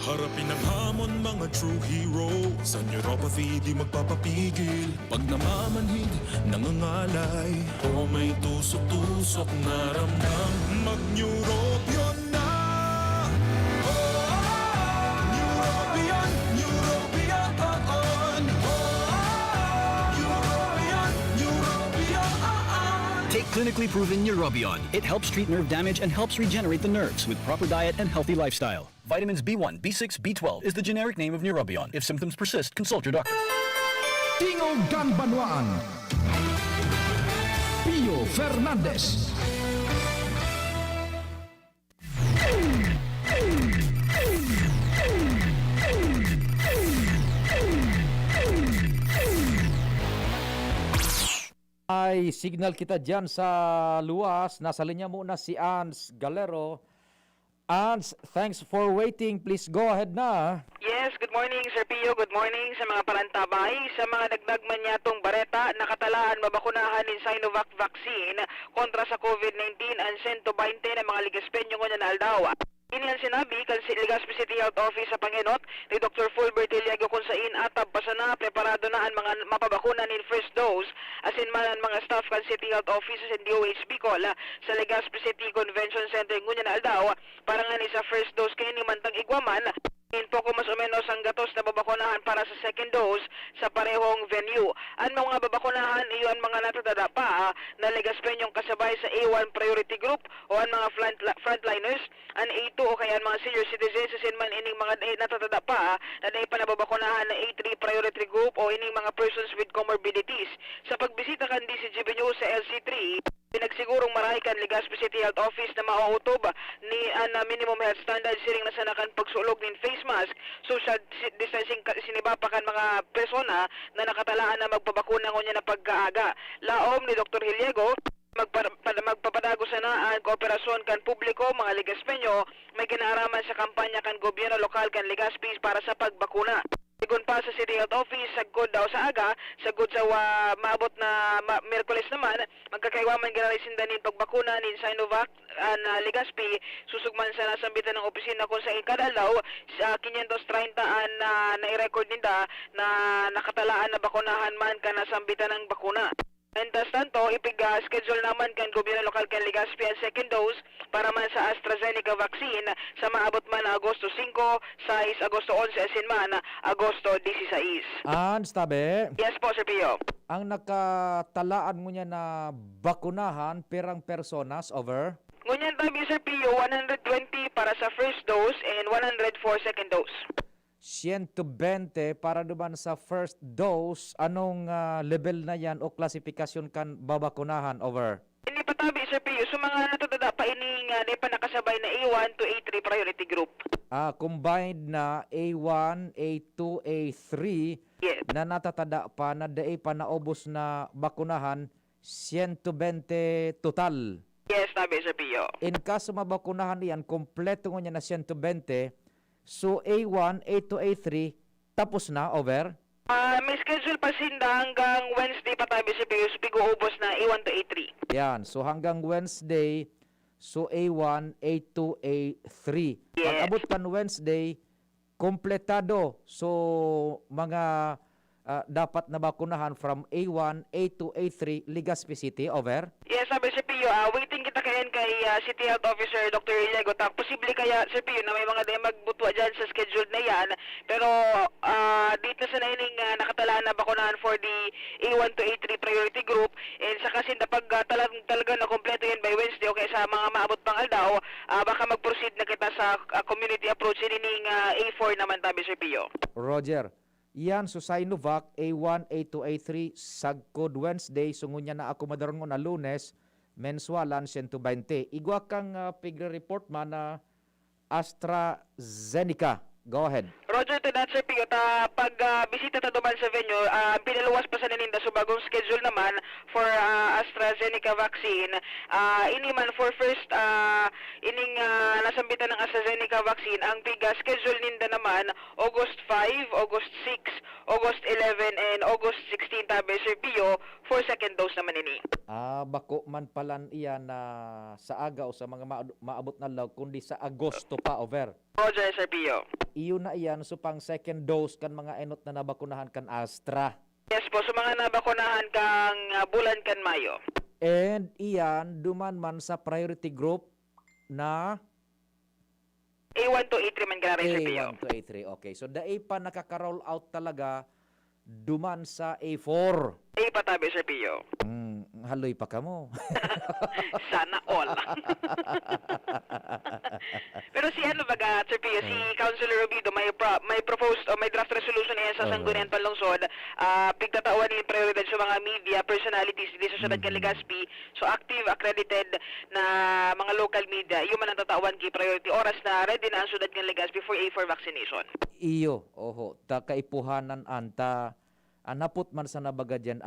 Harapin ang hamon mga true hero. Sa neuropathy di magpapapigil. Pag namamanhid, nangangalay. O may tusok-tusok na ramdam. Mag-Neurobion na. Neurobion, Neurobion on. Neurobion, Neurobion on. Take clinically proven Neurobion. It helps treat nerve damage and helps regenerate the nerves with proper diet and healthy lifestyle. Vitamins B1, B6, B12 is the generic name of Neurobion. If symptoms persist, consult your doctor. Tingogan Banwaan. Pio Fernandez. Ay, signal kita dyan sa luwas. Nasa linya muna si Ans Galero. Ans, thanks for waiting. Please go ahead na. Yes, good morning Sir Pio, good morning sa mga parantabay. Sa mga dagdag man yatong bareta, nakatalaan mabakunahan ni Sinovac vaccine kontra sa COVID-19 ang 120 na mga ligaspenyo nga na aldaw. Ini ang sinabi kan si Legazpi City Health Office sa Pangenot ni Dr. Fulbert Iliago kung sain atab pa sana preparado na ang mga mapabakuna ni first dose asin man ang mga staff kan City Health Offices and DOH Bicol sa Legazpi City Convention Center ngunya na aldaw para nga ni sa first dose kay ni mantang igwaman po ko mas o menos ang gatos na babakunahan para sa second dose sa parehong venue. Ang mga babakunahan iyon mga natadada pa na Legaspenyong kasabay sa A1 priority group o ang mga frontliners, ang A2 o kaya ang mga senior citizens asin man ining mga natadada pa na naipanababakunahan na A3 priority group o ining mga persons with comorbidities. Sa pagbisita kan DCGB News sa LC3, pinagsigurong maray kan Legazpi City Health Office na mauutob ni minimum health standard siring na sanakan pagsulog nin face mask, social distancing sinibapakan mga persona na nakatalaan na magpabakuna ngunya na pagkaaga. Laom ni Dr. Hiliego, magpapadago sana ang kooperasyon kan publiko, mga Legaspenyo, may kinaaraman sa kampanya kan gobyerno lokal kan Legazpi para sa pagbakuna. Sigun pa sa City Health Office, sagod daw sa aga, sagod sa maabot na Miyerkules naman, magkakaiwaman ganalisindan nin pagbakuna nin Sinovac na Legazpi, susugman sa nasambitan ng opisina kung sa ikadalaw sa 530 na nai-record ninda na nakatalaan na bakunahan man ka nasambitan ng bakuna. And thus tanto, schedule naman kan gobyerno lokal kan Legazpi ang second dose para man sa AstraZeneca vaccine sa maabot man Agosto 5, 6, Agosto 11, asin man Agosto 16. Ans, tabi. Yes po, Sir Pio. Ang nakatalaan mo niya na bakunahan perang personas over? Ngunyan tabi, Sir Pio, 120 para sa first dose and 100 for second dose. 120 para duman sa first dose. Anong level na yan o klasifikasyon kan babakunahan over? Hindi pa tabi, Sir Pio. So mga natutunda pa ini nga di pa nakasabay na A1 to A3 priority group. Combined na A1, A2, A3 na natatada pa na dai pa naubos na bakunahan 120 total. Yes, tabi, Sir Pio. In kaso mabakunahan iyan, kompleto niya na 120. So A1, A2, A3, tapos na, over? May schedule pa sinda hanggang Wednesday pa tabi si Pio, ubos na A1 to A3. Yan, so hanggang Wednesday, so A1, A2, A3. Yes. Pag abot pan Wednesday, kompletado. So mga dapat na bakunahan from A1, A2, A3, Legazpi City, over? Yes, sabi si Pio, waiting kita kayan kay City Health Officer Dr. Iliago. Posible kaya, Sir Pio, na may mga day magbutwa dyan sa schedule na yan. Pero dito sa naining nakatalaan na bakunahan for the A1 to A3 priority group. And sa kasi pag talaga na kompleto yan by Wednesday, okay, sa mga maabot pang aldaw, baka mag-proceed na kita sa community approach ining A4 naman tabi, Sir Pio. Roger. Yan, so Sinovac, A1, A2, A3, sagkod Wednesday, sungunya na ako madaron na Lunes, mensualan 120. Igwa kang pigre-report man na AstraZeneca. Go ahead. Roger, to that, Sir Pio, pag bisita ta duman sa venue, pinaluwas pa sa naninda so bagong schedule naman for AstraZeneca vaccine. Ini man for first, ining nasambitan ng AstraZeneca vaccine, ang schedule ninda naman, August 5, August 6, August 11, and August 16, tabi, Sir Pio, for second dose naman ini. Bako man palan iyan na sa aga o sa mga maabot na law, kundi sa Agosto pa, over. Roger, Sir Pio. Iyon na iyan, so pang second dose kan mga enot na nabakunahan kan Astra. Yes po, so mga nabakunahan kang bulan kan Mayo. And iyan, duman man sa priority group na A1 to A3 man ka rin, Sir Pio. A1 to A3, okay. So daay pa nakaka-roll out talaga duman sa A4. A pa tabi, Sir Pio. Haloy pa ka mo. Sana all. Pero si ano baga, Sir Pio, si Councilor Robido may proposed o may draft resolution niya sa Sangguniang Panlungsod, pigtatawan ni prioridad sa mga media personalities dito sa syudad kan Legazpi. So active, accredited na mga local media, yung man ang tatawan kay priority oras na ready na ang syudad kan Legazpi for A4 vaccination. Iyo, ta kaipuhanan anta anapot man sa nabaga dyan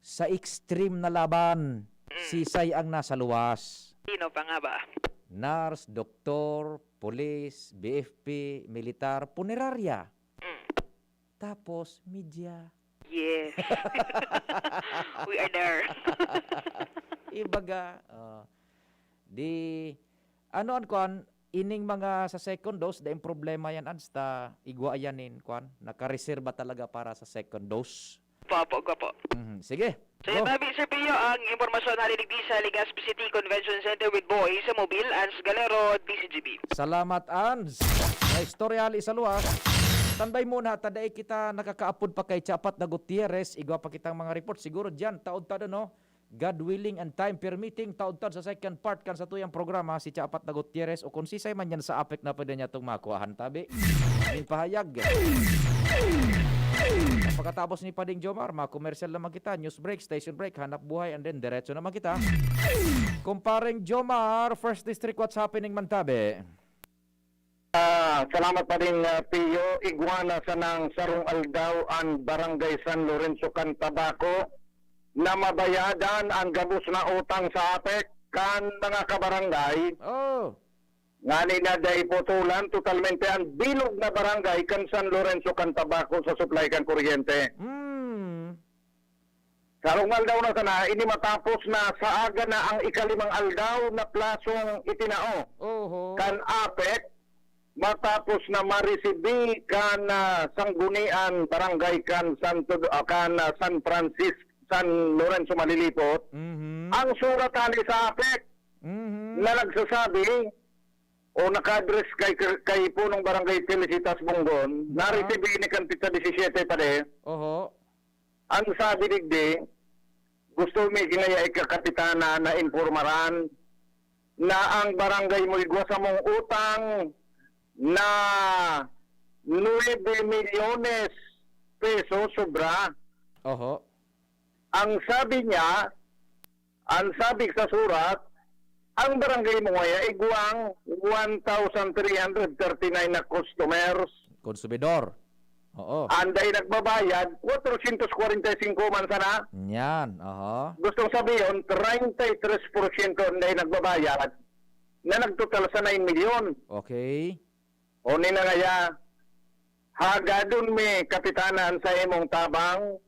sa extreme na laban, si Say ang nasa luwas. Sino pa nga ba? nurse, doktor, polis, BFP, militar, punerarya. Tapos, media. Yes. We are there. Ibaga, ano kuan, ining mga sa second dose, daing problema yan, ansta, igwa yanin, kuan, nakareserba talaga para sa second dose. Papo. Sige. So yung tabi, Sir Pio, ang impormasyon halilig di sa Legazpi City Convention Center with Boy sa Mobile, Ans Galero, DCGB. Salamat, Ans. Na istorya hali sa luwas. Tanday muna, taday kita nakakaapod pa kay Chapat na Gutierrez. Igwa pa kitang mga report. Siguro dyan, taod-taod no? God willing and time permitting, taod-taod sa second part kan sa tuyang programa, si Chapat na Gutierrez. O kung sisay man yan sa APEC na pwede niya itong makuhaan, tabi. Aming pahayag. Pagkatapos ni Pading Jomar, mga commercial naman kita, news break, station break, hanap buhay, and then diretso naman kita. Kumparing Jomar, First District, what's happening man, tabi? Salamat pa rin, Pio. Iguana sa ng Sarong Aldaw ang Barangay San Lorenzo Cantabaco na mabayadan ang gabos na utang sa APEC kan mga kabarangay. Nga nila day putulan totalmente ang bilog na barangay kan San Lorenzo Cantabaco sa supply kan kuryente. Sarong aldaw na sana, ini matapos na sa aga na ang ikalimang aldaw na plasong itinao. Kan APEC, matapos na maresibi kan sanggunian barangay kan San Francis, San Lorenzo Malilipot, ang suratan sa APEC na nagsasabi o naka-address kay punong barangay Felicitas Bungon, na-resibi ni kan pizza 17 pa de. Ang sabi digdi, gusto may ginaya ikakapitana na informaran na ang barangay mo igwa sa mong utang na 9 milyones peso sobra. Ang sabi niya, ang sabi sa surat, ang barangay mo ngaya igwang 1,339 na customers. Konsumidor. Anday nagbabayad, 445 man sana. Yan, Gustong sabihin, 33% anday nagbabayad na nagtotal sa 9 milyon. Okay. O nina ngaya, hagadon may kapitanan sa imong tabang,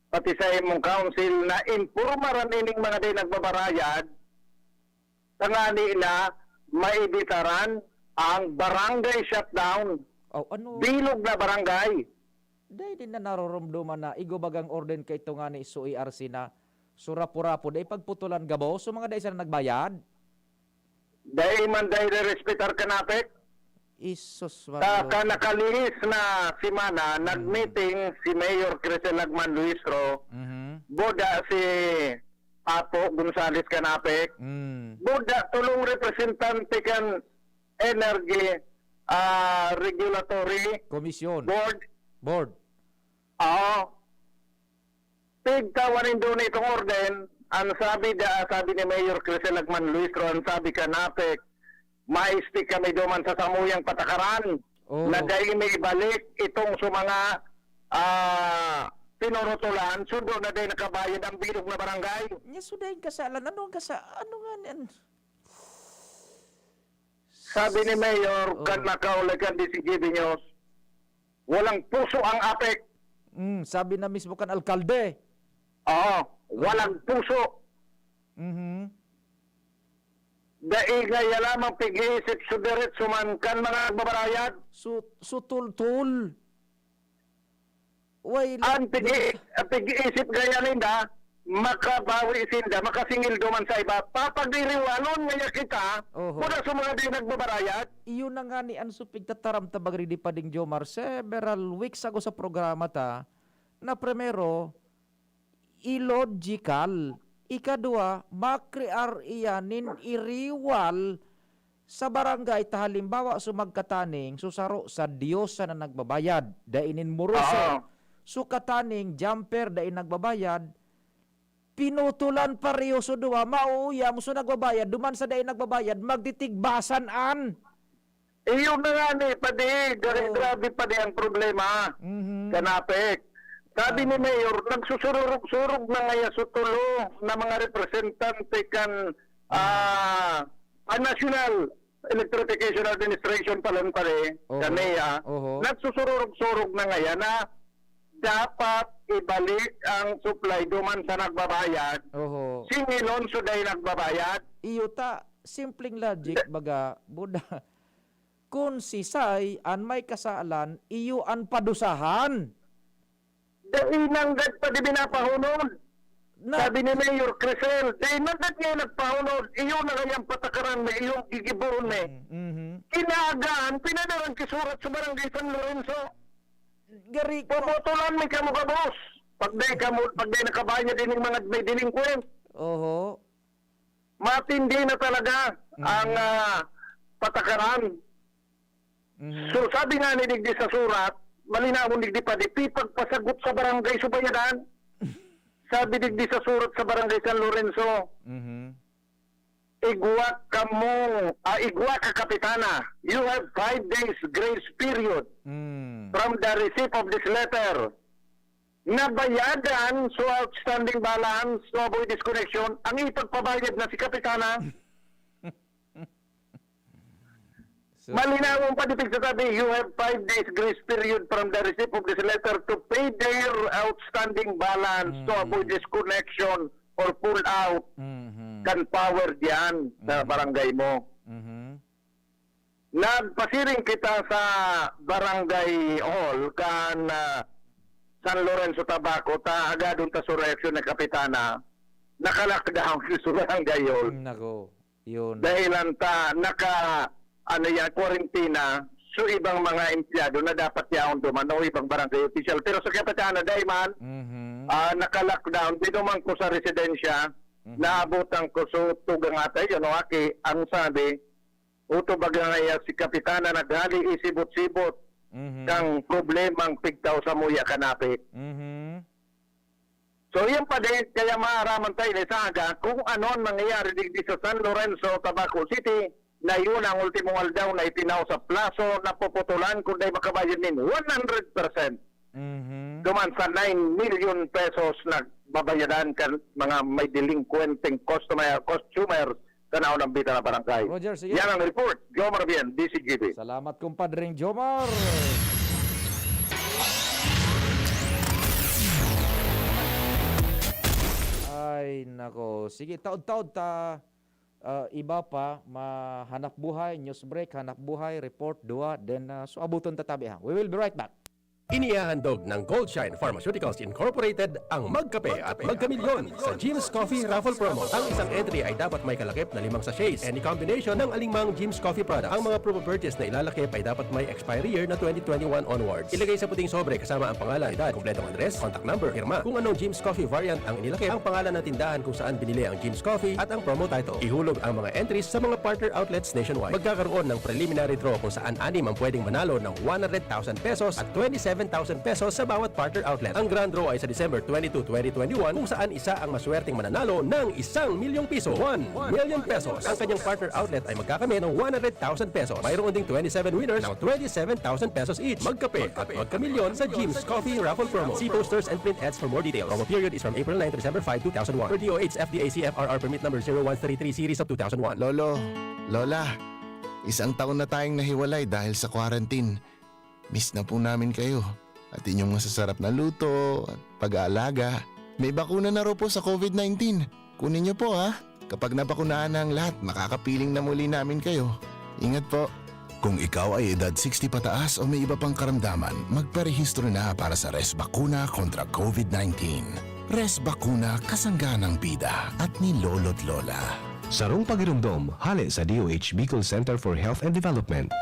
pati sa imong council na informaran ining mga day nagbabarayad, tangani na maibitaran ang barangay shutdown. Bilog na barangay. Dahil din na naroromduman na igobagang orden kay ito nga ni Isu ERC na surapurapo dahil pagputulan gabo, so mga dahil sila nagbayad. Dahil man dahil respetar ka napit. Isus. Nakalihis na simana, nag-meeting si Mayor Crisel Lagman Luistro, boda si Apo Gonzales Canapek, boda tulong representante kan Energy Regulatory Commission Board. Tigtawanin doon itong orden. Ang sabi ni Mayor Crisel Lagman Luistro, ang sabi Canapek, maistik kami duman sa samuyang patakaran na dahil may ibalik itong sa mga tinurutulan, sundo na dahil nakabayad ang bilog na barangay. Sudahin kasalan. Ano nga yan? Sabi ni Mayor, kan nakaulikan di si GB News, walang puso ang APEC. Sabi na mismo kan alkalde. Walang puso. Dahil ngaya lamang pig-iisip sudirit suman kan mga nagbabarayad. Sutul-tul. Ang pig-iisip gaya ninda, makabawi sinda, makasingil duman sa iba. Papagdiriwanon ngaya kita, muna sa mga di nagbabarayad. Iyon na nga ni Anso pigtataram tabagri di Pading Jomar, several weeks ago sa programa ta, na primero, illogical. Ikadua, makrear iyanin iriwal sa barangay ta halimbawa sumagkataning susaro sa Diyosa na nagbabayad, dainin muruso. Sukataning jumper dain nagbabayad, pinutulan pareho so duwa, mauyam so nagbabayad, duman sa dain nagbabayad, magditigbasan an. Iyon na nga ni, padi, grabe pa di ang problema. Kanapek. Sabi ni Mayor, nagsusurog-surog na ngaya sutulo na mga representante kan ang National Electrification Administration pala pare, kanaya, nagsusurog-surog na ngayon na dapat ibalik ang supply duman sa nagbabayad. Singilon so day nagbabayad. Iyuta, simpleng logic baga, buda. Kung si Say an may kasalan, iyo an padusahan. Dahil nanggad pa di binapahunod. Sabi ni Mayor Crisel, dahil nanggad ngayon nagpahunod, iyo na kayang patakaran na iyong gigiburon eh. Kinaagaan, pinadaran kisurat sa barangay San Lorenzo. Gari ko. Puputulan may kamuka boss. Pag di nakabaya din ng mga may delinquent. Matindi na talaga ang patakaran. So sabi nga ni Digdi sa surat, malinawon Digdi pa, di pagpasagot sa barangay Subayadan. Sabi Digdi sa surat sa barangay San Lorenzo, igwa ka kapitana. You have 5 days grace period from the receipt of this letter. Nabayadan so outstanding balance to avoid disconnection ang ipagpabayad na si kapitana. Malinawon pa dito sa sabi, you have 5 days grace period from the receipt of this letter to pay their outstanding balance to avoid disconnection or pull out. Kan power diyan sa barangay mo. Nagpasiring kita sa barangay hall kan San Lorenzo Tabaco ta agadon ta surrection na kapitana nakalockdown sa barangay hall. Nako, yun. Dahilan ta quarantina so ibang mga empleyado na dapat yaon duman o ibang barangay official. Pero sa kapitana dahil man naka-lockdown dito man ko sa residensya naabutan ko so tugang atay yun aki ang sabi uto bagay si kapitana naghali isibot-sibot kang problemang pigtaw sa muya kanapi. So yan pa din kaya maaraman tayo sa aga kung ano ang nangyayari digdi sa San Lorenzo, Tabaco City na yun ang ultimong aldaw na itinaw sa plaso na puputulan kung dahil makabayad din 100%. Duman sa 9 million pesos na babayadan kan mga may delinquenting customers tanaw ng bita na barangay. Roger, sige. Yan ang report. Jomar Bien, DCGB. Salamat kumpadring Jomar. Ay, nako. Sige, taod-taod ta. Iba pa, hanap buhay, news break, hanap buhay, report, dua, then so abuton tatabi ha. We will be right back. Inihahandog ng Goldshine Pharmaceuticals Incorporated ang Magkape at Magkamilyon sa Jim's Coffee Raffle Promo. Ang isang entry ay dapat may kalakip na 5 sachets. Any combination ng alingmang Jim's Coffee products. Ang mga proof of purchase na ilalakip ay dapat may expiry year na 2021 onwards. Ilagay sa puting sobre kasama ang pangalan, edad, kompletong address, contact number, firma, kung anong Jim's Coffee variant ang inilakip, ang pangalan ng tindahan kung saan binili ang Jim's Coffee at ang promo title. Ihulog ang mga entries sa mga partner outlets nationwide. Magkakaroon ng preliminary draw kung saan 6 ang pwedeng manalo ng 100,000 pesos at 27,000 pesos sa bawat partner outlet. Ang grand draw ay sa December 22, 2021 kung saan isa ang maswerteng mananalo ng 1 milyong piso. 1 million pesos. Ang kanyang partner outlet ay magkakamit ng 100,000 pesos. Mayroon ding 27 winners ng 27,000 pesos each. Magkape at magkamilyon sa Jim's Coffee Raffle Promo. See posters and print ads for more details. Promo period is from April 9 to December 5, 2001. Per DOH FDA CFRR permit number 0133 series of 2001. Lolo, Lola, 1 taon na tayong nahiwalay dahil sa quarantine. Miss na po namin kayo. At inyong masasarap na luto at pag-aalaga. May bakuna na raw po sa COVID-19. Kunin niyo po ha. Kapag nabakunahan na ang lahat, makakapiling na muli namin kayo. Ingat po. Kung ikaw ay edad 60 pataas o may iba pang karamdaman, magparehistro na para sa Res Bakuna kontra COVID-19. Res Bakuna, kasangganang bida at ni Lolo't Lola. Sarong pagirumdom, hali sa DOH Bicol Center for Health and Development.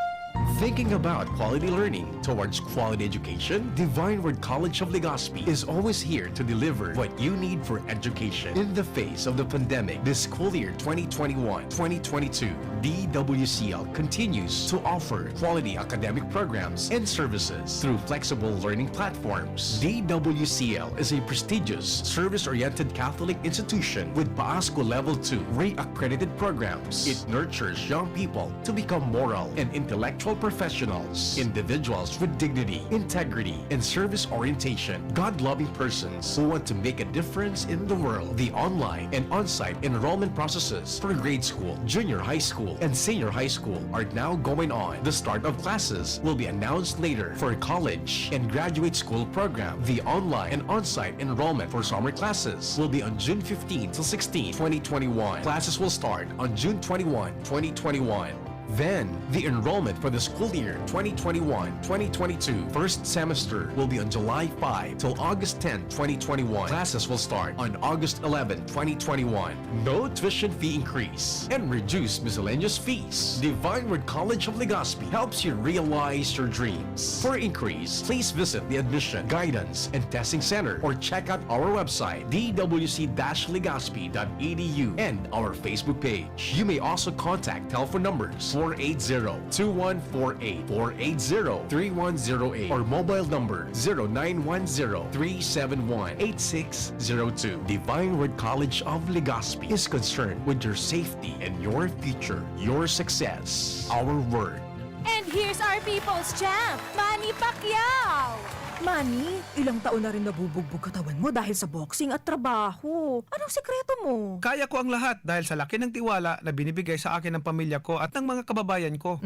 Thinking about quality learning towards quality education? Divine Word College of Legazpi is always here to deliver what you need for education. In the face of the pandemic, this school year 2021-2022, DWCL continues to offer quality academic programs and services through flexible learning platforms. DWCL is a prestigious, service-oriented Catholic institution with PASCO Level 2 Ray accredited programs. It nurtures young people to become moral and intellectual intellectual professionals, individuals with dignity, integrity, and service orientation, God-loving persons who want to make a difference in the world. The online and on-site enrollment processes for grade school, junior high school, and senior high school are now going on. The start of classes will be announced later. For college and graduate school program, the online and on-site enrollment for summer classes will be on June 15 to 16, 2021. Classes will start on June 21, 2021. Then, the enrollment for the school year 2021-2022 first semester will be on July 5 till August 10, 2021. Classes will start on August 11, 2021. No tuition fee increase and reduced miscellaneous fees. Divine Word College of Legazpi helps you realize your dreams. For increase, please visit the Admission, Guidance, and Testing Center or check out our website dwc-legazpi.edu and our Facebook page. You may also contact telephone numbers 480-2148, 480-3108, or mobile number 0910-371-8602. Divine Word College of Legazpi is concerned with your safety and your future, your success, our word. And here's our people's champ, Manny Pacquiao! Manny, ilang taon na rin nabubugbog katawan mo dahil sa boxing at trabaho. Anong sekreto mo? Kaya ko ang lahat dahil sa laki ng tiwala na binibigay sa akin ng pamilya ko at ng mga kababayan ko.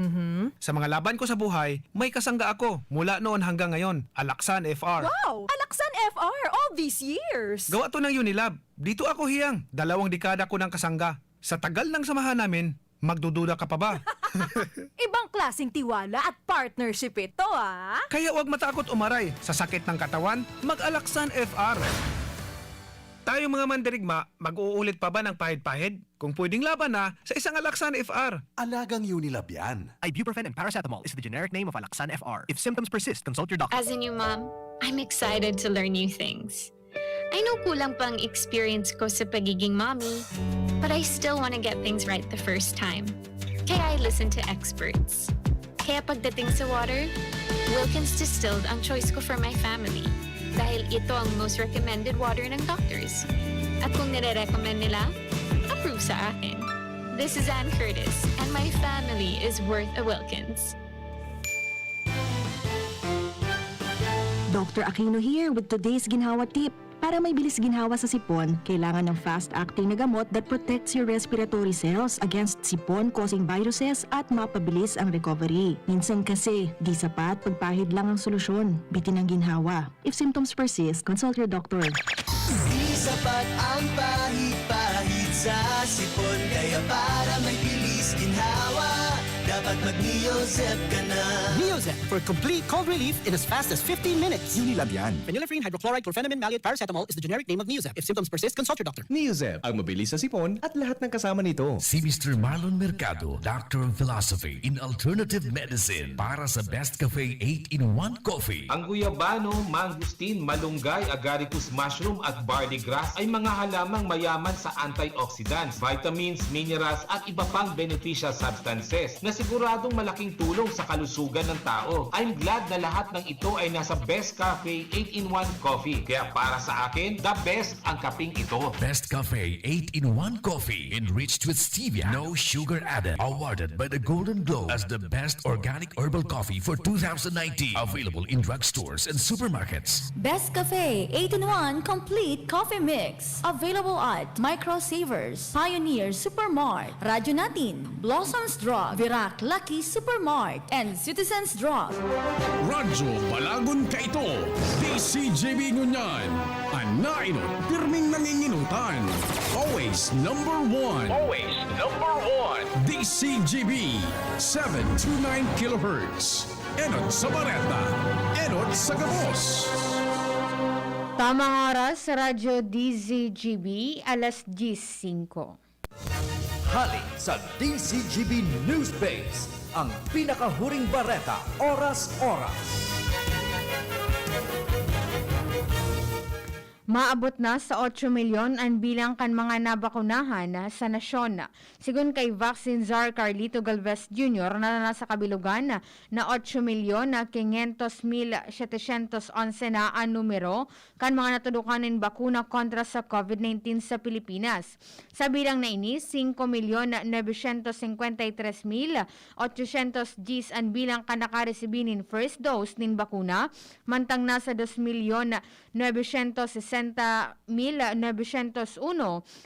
Sa mga laban ko sa buhay, may kasangga ako mula noon hanggang ngayon, Alaksan FR. Wow! Alaksan FR all these years! Gawa to ng Unilab. Dito ako hiyang, 2 dekada ko ng kasangga. Sa tagal ng samahan namin, magdududa ka pa ba? Ibang klaseng tiwala at partnership ito, ah! Kaya huwag matakot umaray. Sa sakit ng katawan, mag-Alaksan FR. Tayong mga mandirigma, mag-uulit pa ba ng pahid-pahid? Kung pwedeng laban na, sa isang Alaksan FR. Alagang Unilab yan. Ibuprofen and paracetamol is the generic name of Alaksan FR. If symptoms persist, consult your doctor. As a new mom, I'm excited to learn new things. I know kulang pang experience ko sa pagiging mommy, but I still want to get things right the first time. Kaya I listen to experts. Kaya pagdating sa water, Wilkins Distilled ang choice ko for my family. Dahil ito ang most recommended water ng doctors. At kung nire-recommend nila, approve sa akin. This is Ann Curtis, and my family is worth a Wilkins. Dr. Aquino here with today's ginhawa tip. Para may bilis ginhawa sa sipon, kailangan ng fast-acting na gamot that protects your respiratory cells against sipon-causing viruses at mapabilis ang recovery. Minsan kasi, di sapat pagpahid lang ang solusyon. Bitin ang ginhawa. If symptoms persist, consult your doctor. Di sapat ang pahid-pahid sa sipon, kaya para may bilis ginhawa, dapat mag-Neozep ka na. Neozep for complete cold relief in as fast as 15 minutes. Unilab yan. Phenylephrine, hydrochloride, chlorpheniramine, maleate, paracetamol is the generic name of Neozep. If symptoms persist, consult your doctor. Neozep, ang mabilis sa sipon at lahat ng kasama nito. Si Mr. Marlon Mercado, Doctor of Philosophy in Alternative Medicine para sa Best Cafe 8-in-1 Coffee. Ang guyabano, mangustin, malunggay, agaricus mushroom at barley grass ay mga halamang mayaman sa antioxidants, vitamins, minerals at iba pang beneficial substances na siguradong malaking tulong sa kalusugan ng tao. I'm glad na lahat ng ito ay nasa Best Cafe 8-in-1 Coffee. Kaya para sa akin, the best ang kaping ito. Best Cafe 8-in-1 Coffee enriched with stevia, no sugar added. Awarded by the Golden Globe as the best organic herbal coffee for 2019. Available in drugstores and supermarkets. Best Cafe 8-in-1 Complete Coffee Mix. Available at Micro Savers, Pioneer Supermart, Radyo Natin, Blossoms Drug, Virac Lucky Supermart, and Citizens Drug. Radyo Balagon ka ito. DCJB Ngunyan. Anainot, pirming nanginginutan. Always number one. Always number one. DCJB 729 kHz. Enot sa Bareta. Enot sa Gabos. Tamang oras sa Radyo DZGB, alas 10:05. Hali sa DCGB News Base, ang pinakahuring bareta, oras-oras. maabot na sa 8 milyon ang bilang kan mga nabakunahan sa nasyon. Sigun kay Vaccine Czar Carlito Galvez Jr. na nasa kabilugan na 8,500,711 na ang numero kan mga natudukanin bakuna kontra sa COVID-19 sa Pilipinas. Sa bilang na ini, 5,953,800 Gs ang bilang kan nakaresibinin first dose nin bakuna, mantang nasa 2,960,901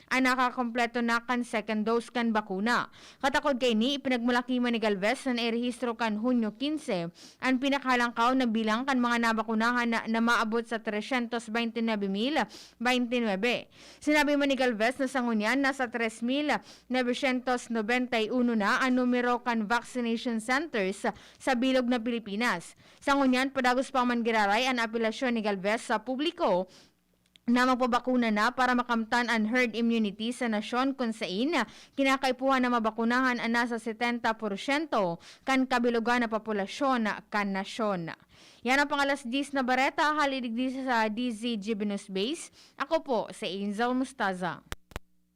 ang nakakompleto na kan second dose kan bakuna. Katakod kay ni, ipinagmalaki man ni Galvez na nairehistro kan Hunyo 15 ang pinakahalangkaw na bilang kan mga nabakunahan na maabot sa 329,029. Sinabi man ni Galvez na sa ngunyan nasa 3,991 na ang numero kan vaccination centers sa bilog na Pilipinas. Sa ngunyan, padagos pa man giraray ang apelasyon ni Galvez sa publiko na magpabakuna na para makamtan ang herd immunity sa nasyon kung saan kinakaipuhan na mabakunahan ang nasa 70% kan kabilugan na populasyon kan nasyon. Yan ang pangalas 10 na bareta, halidig sa DZGB News Base. Ako po si Angel Mustaza.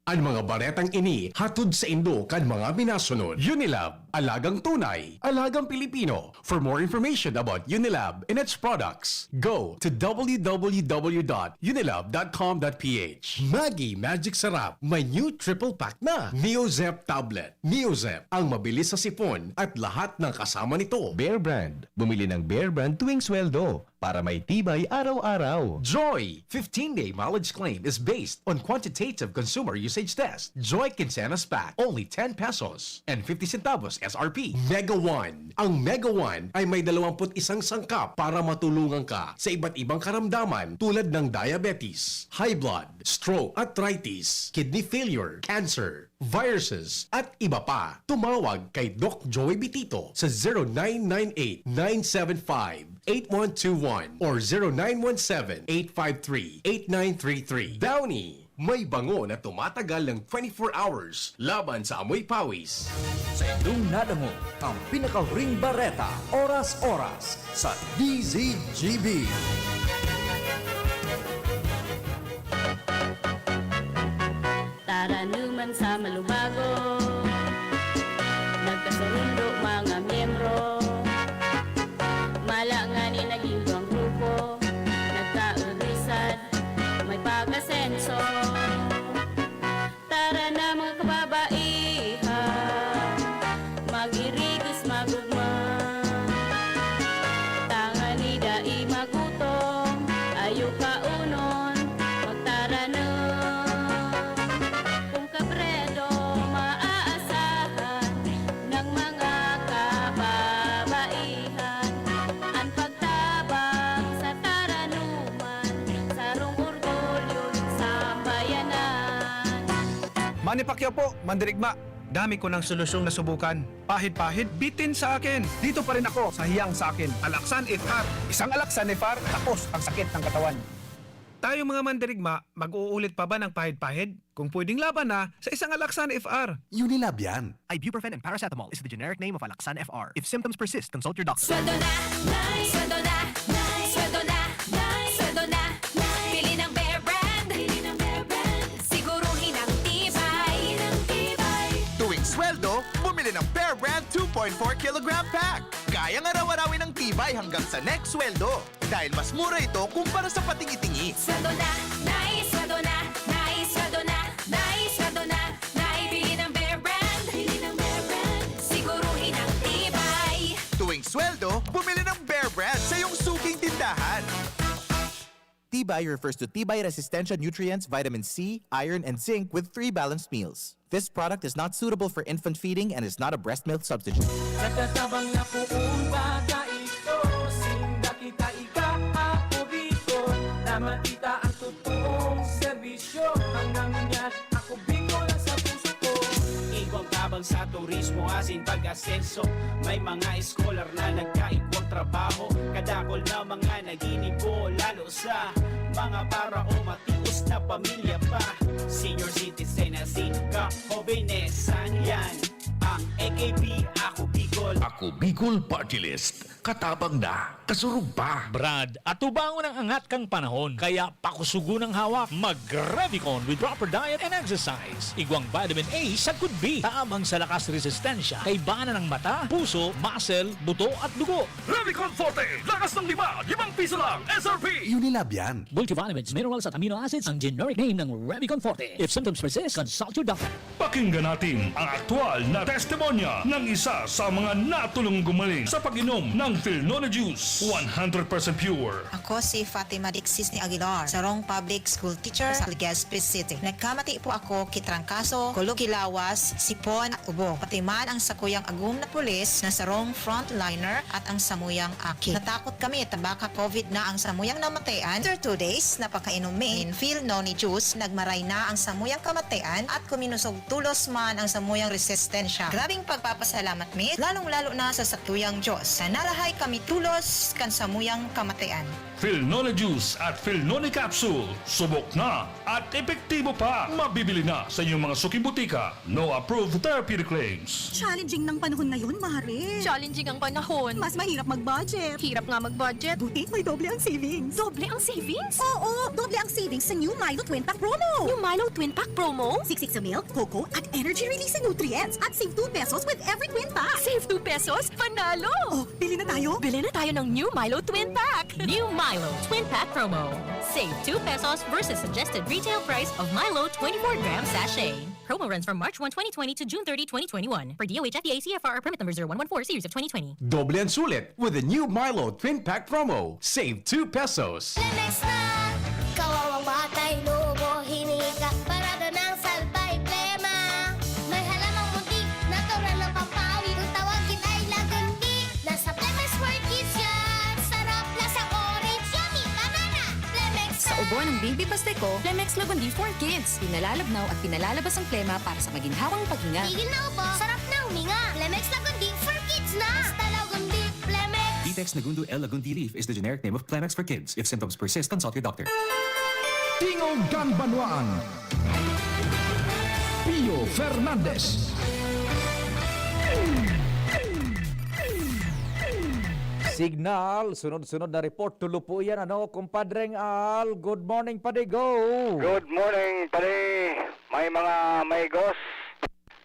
Ang mga baretang ini hatod sa Indo kan mga minasunod. Unilab, alagang tunay, alagang Pilipino. For more information about Unilab and its products, go to www.unilab.com.ph. Maggi Magic Sarap, may new triple pack na. Neozep Tablet. Neozep, ang mabilis sa sipon at lahat ng kasama nito. Bear Brand. Bumili ng Bear Brand tuwing sweldo para may tibay araw-araw. Joy 15-day mileage claim is based on quantitative consumer usage test. Joy Quincenas Pack, only 10 pesos and 50 centavos SRP. Mega One. Ang Mega One ay may 21 sangkap para matulungan ka sa iba't ibang karamdaman tulad ng diabetes, high blood, stroke, arthritis, kidney failure, cancer, viruses, at iba pa. Tumawag kay Doc Joey Bitito sa 0998-975-8121 or 0917-853-8933. Downy, may bango na tumatagal ng 24 hours laban sa amoy pawis. Sa inyong nadango, ang pinakahuring bareta, oras-oras sa DZGB. Tara naman sa malubago, nagkasundo mga miyembro, malangani naging duwang grupo, nagkaurisan, may pag-asenso. Tara na mga kababaihan, mag-irigis magugma, tangani dai magutong, ayo kaunon, magtara na. Kung kabredo maaasahan ng mga kababaihan, ang pagtabang sa taranuman, sarong orgulyo sa bayanan. Manny Pacquiao po, mandirigma. Dami ko ng solusyong nasubukan. Pahit-pahit, bitin sa akin. Dito pa rin ako sa hiyang sa akin. Alaksan FR. Isang Alaksan FR, tapos ang sakit ng katawan. Tayo mga mandirigma, mag-uulit pa ba ng pahit-pahit? Kung pwedeng laban na sa isang Alaksan FR. Unilab yan. Ibuprofen and paracetamol is the generic name of Alaxan FR. If symptoms persist, consult your doctor. Sweldo na, sweldo na, sweldo na, sweldo na. Pili ng Bear Brand, siguruhin ang tibay. Tuwing sweldo, bumili ng Bear Brand 2.4 kilogram pack. Kayang araw-arawin ng tibay hanggang sa next sweldo. Dahil mas mura ito kumpara sa patingi-tingi. Sweldo na, sweldo na, sweldo na, sweldo na. Pili ng Bear Brand, siguruhin ang tibay. Tuwing sweldo, bumili ng Bear Brand sa iyong suking tindahan. Tibay refers to Tibay Resistensya nutrients, vitamin C, iron, and zinc with 3 balanced meals. This product is not suitable for infant feeding and is not a breast milk substitute. Nagtatabang na poong bata ito, sinda kita ika-ako dito, na matita ang totoong serbisyo. Hanggang ngayon, ako bingo lang sa puso ko. Igwang tabang sa turismo, asin pag-asenso. May mga scholar na nagkaigwang trabaho, kadakol na mga naginibo, lalo sa mga para o matius na pamilya pa. Senior citizen na si ka, hobenesan yan. Ang AKB, ako big Bicol. Ako Bicol Party List. Katabang na, kasurug pa. Brad, atubangon ang angat kang panahon. Kaya pakusugo ng hawak. Mag-Revicon with proper diet and exercise. Igwang vitamin A sa could be. Taamang sa lakas resistensya. Kay bana ng mata, puso, muscle, buto at dugo. Revicon Forte, lakas ng 5 piso lang, SRP! Unilab yan. Multivitamins, minerals at amino acids ang generic name ng Revicon Forte. If symptoms persist, consult your doctor. Pakinggan natin ang aktual na testimonya ng isa sa mga natulong gumaling sa pag-inom ng Filnone Juice. 100% pure. Ako si Fatima Dixis ni Aguilar, sarong public school teacher sa Legazpi City. Nagkamati po ako kitrangkaso, kulugilawas, sipon at ubo. Pati man ang sakuyang agum na pulis na sarong frontliner at ang samuyang aki. Natakot kami at baka COVID na ang samuyang namatayan. After 2 days na pagkainumin, Filnone Juice, nagmaray na ang samuyang kamatayan at kuminusog tulos man ang samuyang resistensya. Grabing pagpapasalamat mi, lalong-lalo na sa sakuyang Diyos. Nalahay kami tulos kan samuyang kamatayan. Filnone Juice at Filnone Capsule. Subok na at epektibo pa. Mabibili na sa inyong mga suking butika. No approved therapeutic claims. Challenging ng panahon ngayon, Mare. Challenging ang panahon. Mas mahirap mag-budget. Hirap nga mag-budget. Buti may doble ang savings. Doble ang savings? Oo, doble ang savings sa New Milo Twin Pack Promo. Yung Milo Twin Pack Promo? Siksik sa milk, cocoa, at energy-releasing nutrients. At save 2 pesos with every Twin Pack. Save 2 pesos? Panalo! Oh, bili na tayo? Bili na tayo ng New Milo Twin Pack. New Milo Twin Pack Promo. Save 2 pesos versus suggested retail price of Milo 24-gram sachet. Promo runs from March 1, 2020 to June 30, 2021. Per DOH FDA CFR permit number 0114 series of 2020. Doble ang sulit with the new Milo Twin Pack Promo. Save 2 pesos. Lemex na! Kawawang batay, lubo, hinika, parada ng salbay, plema. May halamang muntik, natural ng pampawi, kung tawagin ay lagandi. Nasa Lemex World Kids yan, sarap lasang orange, yummy, banana. Lemex na! Sa ubo ng baby pasteko, Flemex Lagundi for Kids. Pinalalabnaw at pinalalabas ang plema para sa maginhawang paghinga. Tigil na ubo, sarap na huminga. Lemex Lagundi for Kids na! Basta Lagundi, Lemex. Vitex Nagundu L. Lagundi Leaf is the generic name of Plemex for kids. If symptoms persist, consult your doctor. Tingog Ganbanwaan. Pio Fernandez. Signal, sunod-sunod na report. Tulo po yan, kumpadreng Al. Good morning, Padi. Go! Good morning, Padi. May mga maygos,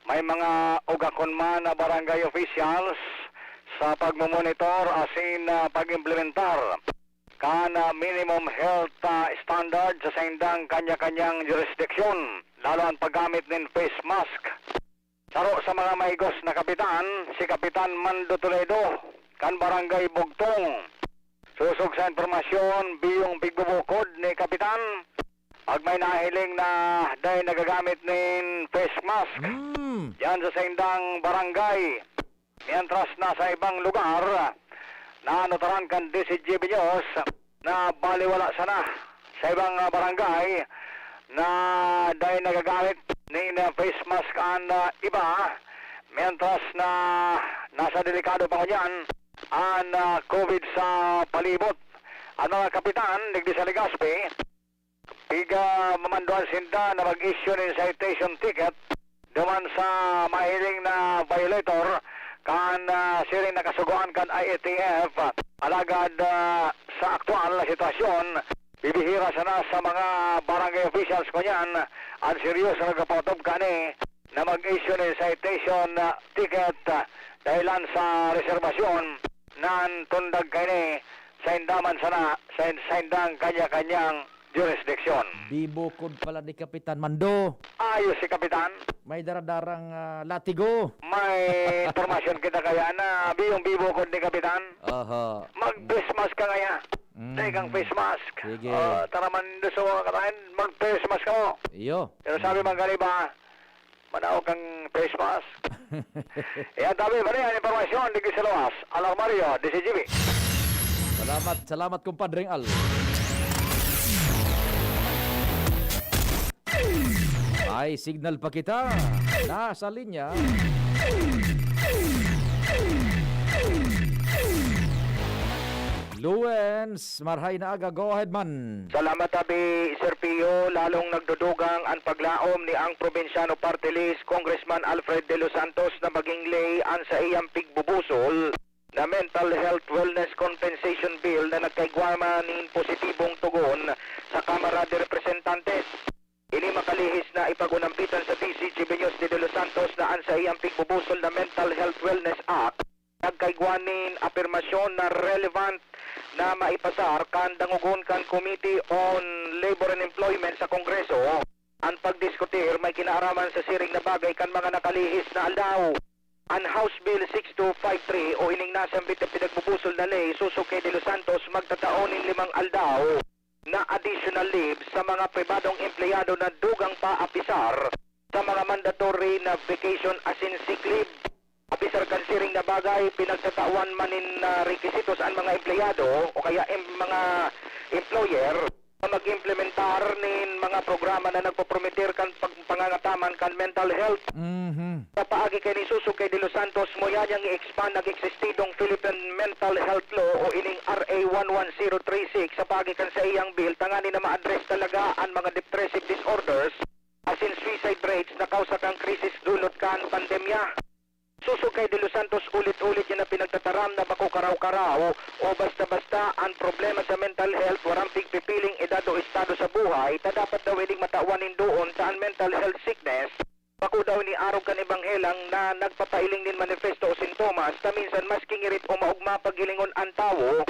may mga ugakon man na barangay officials sa pagmumonitor asin pag-implementar kan minimum health standard sa sindang kanya-kanyang jurisdiksyon, lalo ang paggamit ng face mask. Saro sa mga maygos na kapitan, si Kapitan Mando Toledo, kan barangay Bugtong. Susog sa informasyon, biyong bigbubukod ni Kapitan, pag may nahiling na dahil nagagamit ng face mask, yan sa sindang barangay, mientras na sa ibang lugar, na notaran kan DCGB News na baliwala sana sa ibang barangay na dahil nagagamit ng face mask ang iba, mientras na nasa delikado pa ko dyan ang COVID sa palibot. Ang mga kapitan, nagdi sa Legazpi, piga mamanduan sinda na mag-issue ng citation ticket duman sa mahiling na violator kan siring nakasuguan kan IATF. Alagad sa aktual na sitwasyon, bibihira sana sa mga barangay officials ko yan ang seryoso nagkapotob kani na mag-issue ng citation ticket dahilan sa reservasyon nan tundag kani sa indaman sana sa indang kanya-kanyang jurisdiksyon. Bibukod pala ni Kapitan Mando. Ayos si Kapitan. May daradarang latigo. May informasyon kita kaya na biyong bibukod ni Kapitan. Aha. Mag-face mask ka kaya. Dahil kang face mask. Sige. Tara man doon sa katayin, mag-face mask ka mo. Iyo. Pero sabi man ba, manaw kang face mask. Yan tabi pa rin ang informasyon, Digis sa Luas. Alang Mario, DCGB. Salamat kumpadreng Al. Ay, signal pa kita. Nasa linya. Luens, marhay na aga. Go ahead man. Salamat abi Sir Pio, lalong nagdudugang ang paglaom ni ang probinsyano party list Congressman Alfred De Los Santos na maging lay ang sa iyang pigbubusol na Mental Health Wellness Compensation Bill na nagkaigwama nin positibong tugon sa Kamara de Representantes. Ini makalihis na ipagunampitan sa TC Chibeños de Los Santos na ang sa iyang pigbubusol na Mental Health Wellness Act nagkaigwanin afirmasyon na relevant na maipasar kan dangugon kan Committee on Labor and Employment sa Kongreso ang pagdiskutir may kinaaraman sa siring na bagay kan mga nakalihis na aldaw. Ang House Bill 6253 o ining nasambit na pinagbubusol na ley susukay de Los Santos magtataonin 5 aldaw na additional leave sa mga pribadong empleyado na dugang pa apisar sa mga mandatory na vacation as in sick leave. Apisar kansiring na bagay, pinagtatawan manin na requisitos ang mga empleyado o kaya mga employer na mag-implementar nin mga programa na nagpoprometer kan pangangataman kan mental health. Sa paagi kay ni Susuk kay De Los Santos mo yan yung i-expand nag-existidong Philippine Mental Health Law o ining RA 11036 sa paagi kan sa iyang bill tangani na ma-address talaga ang mga depressive disorders as in suicide rates na kausa kang krisis dulot kan pandemya. Susuk kay De Los Santos ulit-ulit yun na pinagtataram na makukaraw-karaw o basta-basta ang problema sa mental health warang pigpipiling edad o estado sa buhay ta dapat daw ining matawan doon sa mental health sickness. Baku daw ni arog kan ebanghelang na nagpapailing din manifesto o sintomas ta minsan mas kingirit o maugma pagilingon ang tawo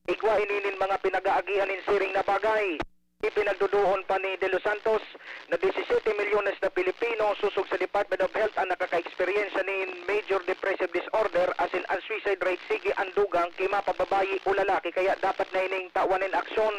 igwa ininin mga pinag-aagihan in siring na bagay. Ipinagduduhon pa ni De Los Santos na 17 milyones na Pilipino susog sa Department of Health ang nakaka-experience ni major depressive disorder as in ang suicide rate sige ang dugang kay mapababayi o lalaki kaya dapat na ining tawanin aksyon.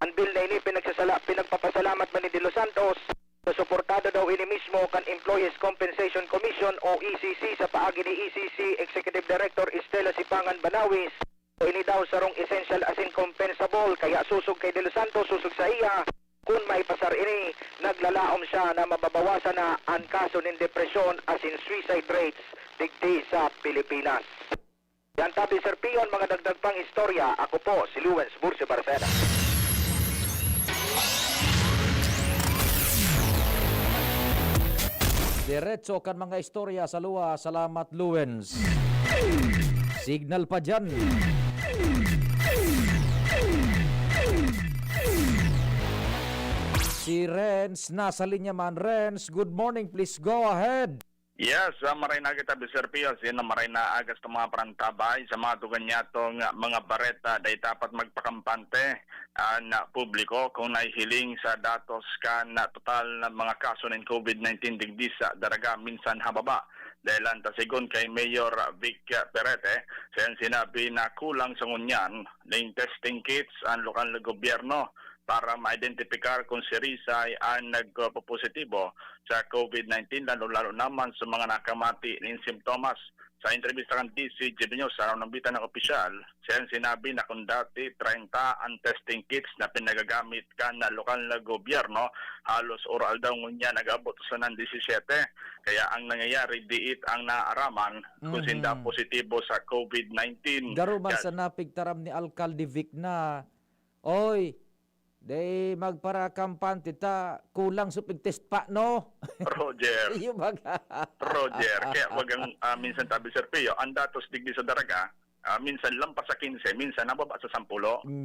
Ang bill na ini pinagpapasalamat man ni De Los Santos na suportado daw ini mismo kan Employees Compensation Commission o ECC sa paagi ni ECC Executive Director Estela Sipangan Banawis. Ini daw sarong essential as in compensable kaya susog kay De Los Santos susog sa iya kung may pasar ini naglalaom siya na mababawasan na ang kaso ng depresyon as in suicide rates digdi sa Pilipinas. Yan tabi Sir Pion mga dagdag pang istorya. Ako po si Luens Burse Barcena. Diretso kan mga istorya sa luwa. Salamat Luens. Signal pa dyan. Si Renz, nasa linya man. Renz, good morning. Please go ahead. Yes, maray na kita Sir Pio, maray na agas ng mga parantabay sa mga tuganyatong mga bareta dahil dapat magpakampante na publiko kung nahihiling sa datos ka na total na mga kaso ng COVID-19 digdi sa daraga minsan hababa. Dahil ang tasigon kay Mayor Vic Perete, siya sinabi na kulang sa ngunyan ng testing kits ang lokal na gobyerno para ma-identifikar kung si Rizay ang nagpo-positibo sa COVID-19 lalo-lalo naman sa mga nakamati ng simptomas. Sa entrevista kan DC Chibeños sa nambitan ng opisyal, siya sinabi na kung dati 30 ang testing kits na pinagagamit ka na lokal na gobyerno, halos oral daw niya nag-abot sa ng 17. Kaya ang nangyayari diit ang naaraman kung sinda positibo sa COVID-19. Daruman sa napigtaram ni Alcalde Vic na, oy, day magparakampante ta kulang sa pigtest pa no. Roger. Roger. Kaya wag ang minsan tabi Sir Pio, ang datos digdi sa daraga, minsan lampas sa 15, minsan nababa sa 10.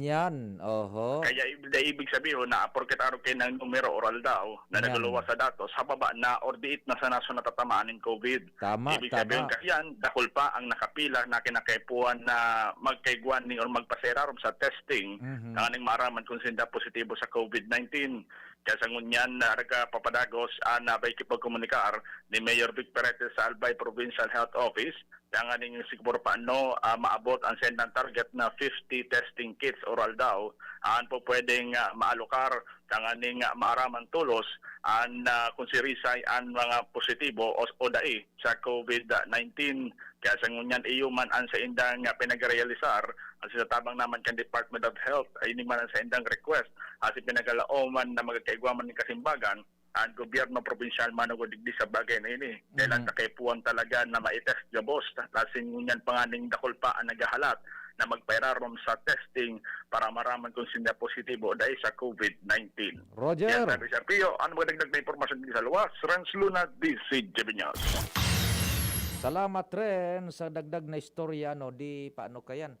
Yan, oho. Kaya ibig sabihin na porket araw kayo ng numero oral daw na naguluwa sa datos, hababa na or diit na sa naso natatamaan ng COVID. Tama, ibig sabihin kayan, dakol pa ang nakapila na kinakaipuan na magkaiguan or magpaserarom sa testing na aning maaraman kung sinda positibo sa COVID-19. Kaya sa ngunyan na papadagos na bay kipagkomunikar ni Mayor Vic Perete sa Albay Provincial Health Office ang aning siguro pa maabot ang sendang target na 50 testing kits oral daw ang po pwedeng maalokar ang aning maaraman tulos ang kung si Rizay ang mga positibo o dai sa COVID-19. Kaya sa ngunyan iyuman ang sa indang pinag-realisar ang sinatabang naman kan Department of Health ay hindi man ang sa indang request at pinagalaoman na magkakaigwaman ng kasimbagan ang gobyerno provinsyal manago digdi sa bagay na ini. Dahil ang nakaipuan talaga na ma-test jabos. Lasing ngunyan panganing dakol pa ang nagahalat na magpailarom sa testing para maraman kung sila positibo dahil sa COVID-19. Roger. Yan, sabi siya, Pio, ano magdagdag na impormasyon din sa luwas? Renz Luna, DCJB News. Salamat rin sa dagdag na istorya, no, di paano kayan.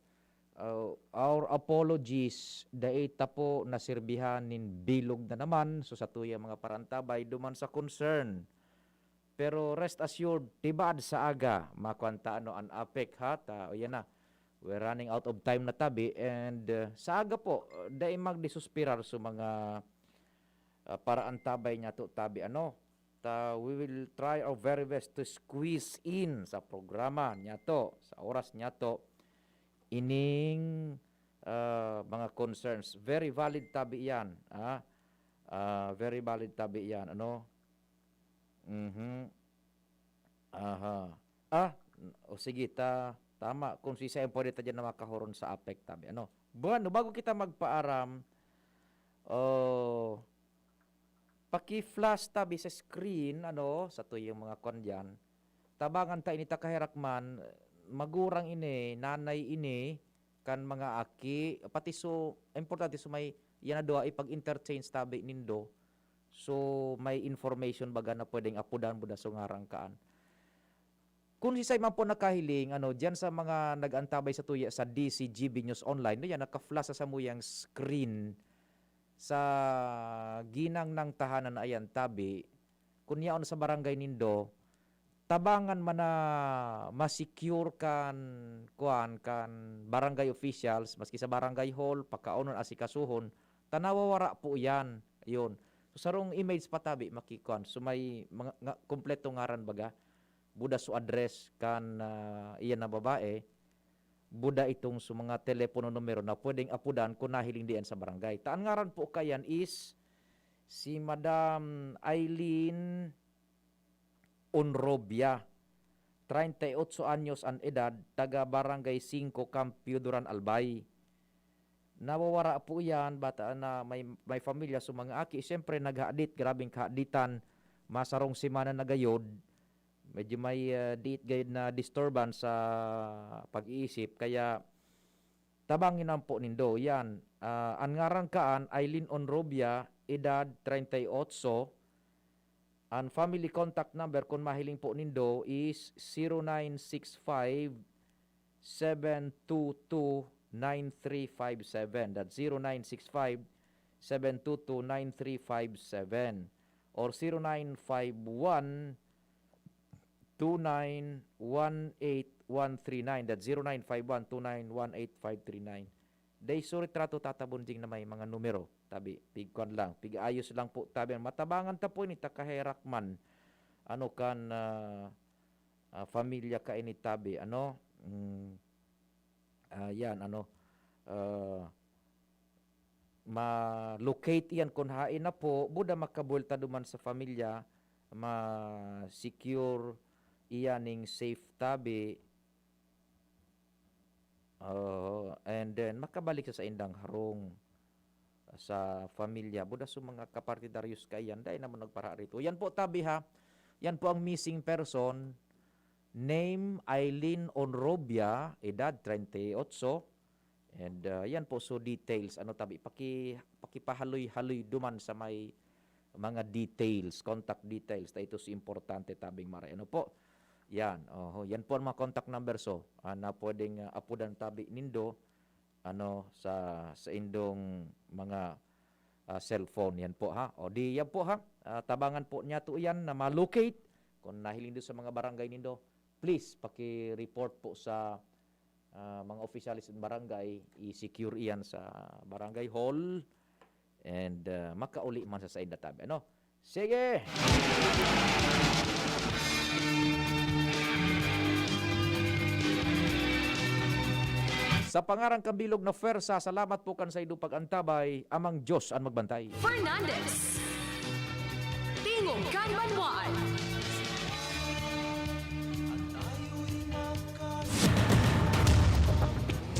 Our apologies, daita po nasirbihan nin bilog na naman, so sa tuya mga parantabay, duman sa concern. Pero rest assured, tibad sa aga, makwanta ano, an apek ha, o yan na, we're running out of time na tabi, and sa aga po, dahil magdisuspirar sa mga parantabay niya to tabi, ano, we will try our very best to squeeze in sa programa niya to, sa oras niya to, ining mga concerns. Very valid tabi yan. Very valid tabi yan. Ano? O sige, tama. Kung si Sayo pwede ta dyan na makahoron sa APEC tabi. Ano? Bueno, bago kita magpaaram, paki-flash tabi sa screen, ano, sa to yung mga kondyan, tabangan ta ini takaherakman, magurang ini, nanay ini, kan mga aki, pati so, importante so may, yan na doa, ipag-interchange tabi nindo, so may information baga na pwedeng apudan buda so ngarang kaan. Kung si man po nakahiling, ano, dyan sa mga nag-antabay sa tuya sa DCGB News Online, no, yan, naka-flash sa muyang screen, sa ginang ng tahanan ayan tabi, kunyaon sa barangay nindo, tabangan man na masecure kan barangay officials, maski sa barangay hall, pagkaonon asikasuhon, tanawawara po yan. Yun. So sarong image patabi makikuan. So may mga kompleto ngaran baga, buda su address kan iyan na babae, buda itong sa mga telepono numero na pwedeng apudan kung nahiling diyan sa barangay. Taan ngaran po kayan is si Madam Eileen Onrobia, 38 anyos an edad, taga Barangay 5, Campio Duran, Albay. Nawawara po yan, bata na may familia sa mga aki. Siyempre nag-haadit, grabing kahaditan, masarong simana na gayod. Medyo may diit na disturbance sa pag-iisip, kaya tabangin ang po nindo. Yan, ang ngaran kaan, Eileen Onrobia, edad 38, ang family contact number kung mahiling po nindo is 0965-722-9357. That's 0965-722-9357 or 0951-2918139. That's 0951-2918539. Day sorry trato tatabunding na may mga numero. Tabi, pigkon lang. Pig-ayos lang po tabi. Matabangan ta po ini takaherakman. Ano kan familia ka ini tabi. Ano? Yan, ano? Ma-locate yan kung hain na po. Buda makabulta duman sa familia. Ma-secure iyaning safe tabi. And then makabalik sa indang harong sa familia. Buda sa mga kapartidaryos kayan, dahil naman nagpara rito. Yan po tabi ha. Yan po ang missing person. Name Eileen Onrobia, edad 38. And yan po so details. Ano tabi? Pakipahaloy-haloy duman sa may mga details, contact details. Ito si importante tabing mara. Ano po? Yan. Yan po ang mga contact number so na pwedeng apudan tabi nindo ano sa indong mga cellphone. Yan po ha. O di yan po ha. Tabangan po niya to yan na ma-locate kung nahiling doon sa mga barangay nindo. Please paki-report po sa mga opisyalis ng barangay, i-secure iyan sa barangay hall and makauli man sa inda tabi. Ano? Sige. Sa pangarang kabilog na fersa, salamat po kan sa ido pag-antabay, amang Diyos ang magbantay. Fernandez, Tingog kan Banwaan.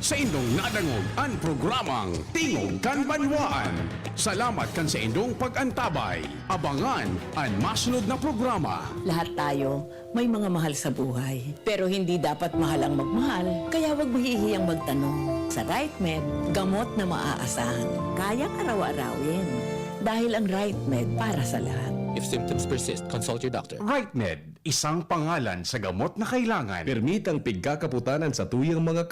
sa indong nadangog ang programang Tingog kan Banwaan. Salamat kan sa indong pag-antabay. Abangan ang masunod na programa. Lahat tayo may mga mahal sa buhay. Pero hindi dapat mahal ang magmahal. Kaya huwag mahihiyang magtanong. Sa RightMed, gamot na maaasahan. Kayang araw-arawin. Dahil ang RightMed para sa lahat. If symptoms persist, consult your doctor. RightMed, isang pangalan sa gamot na kailangan. Permitang pigkakaputanan sa tuyang mga kamot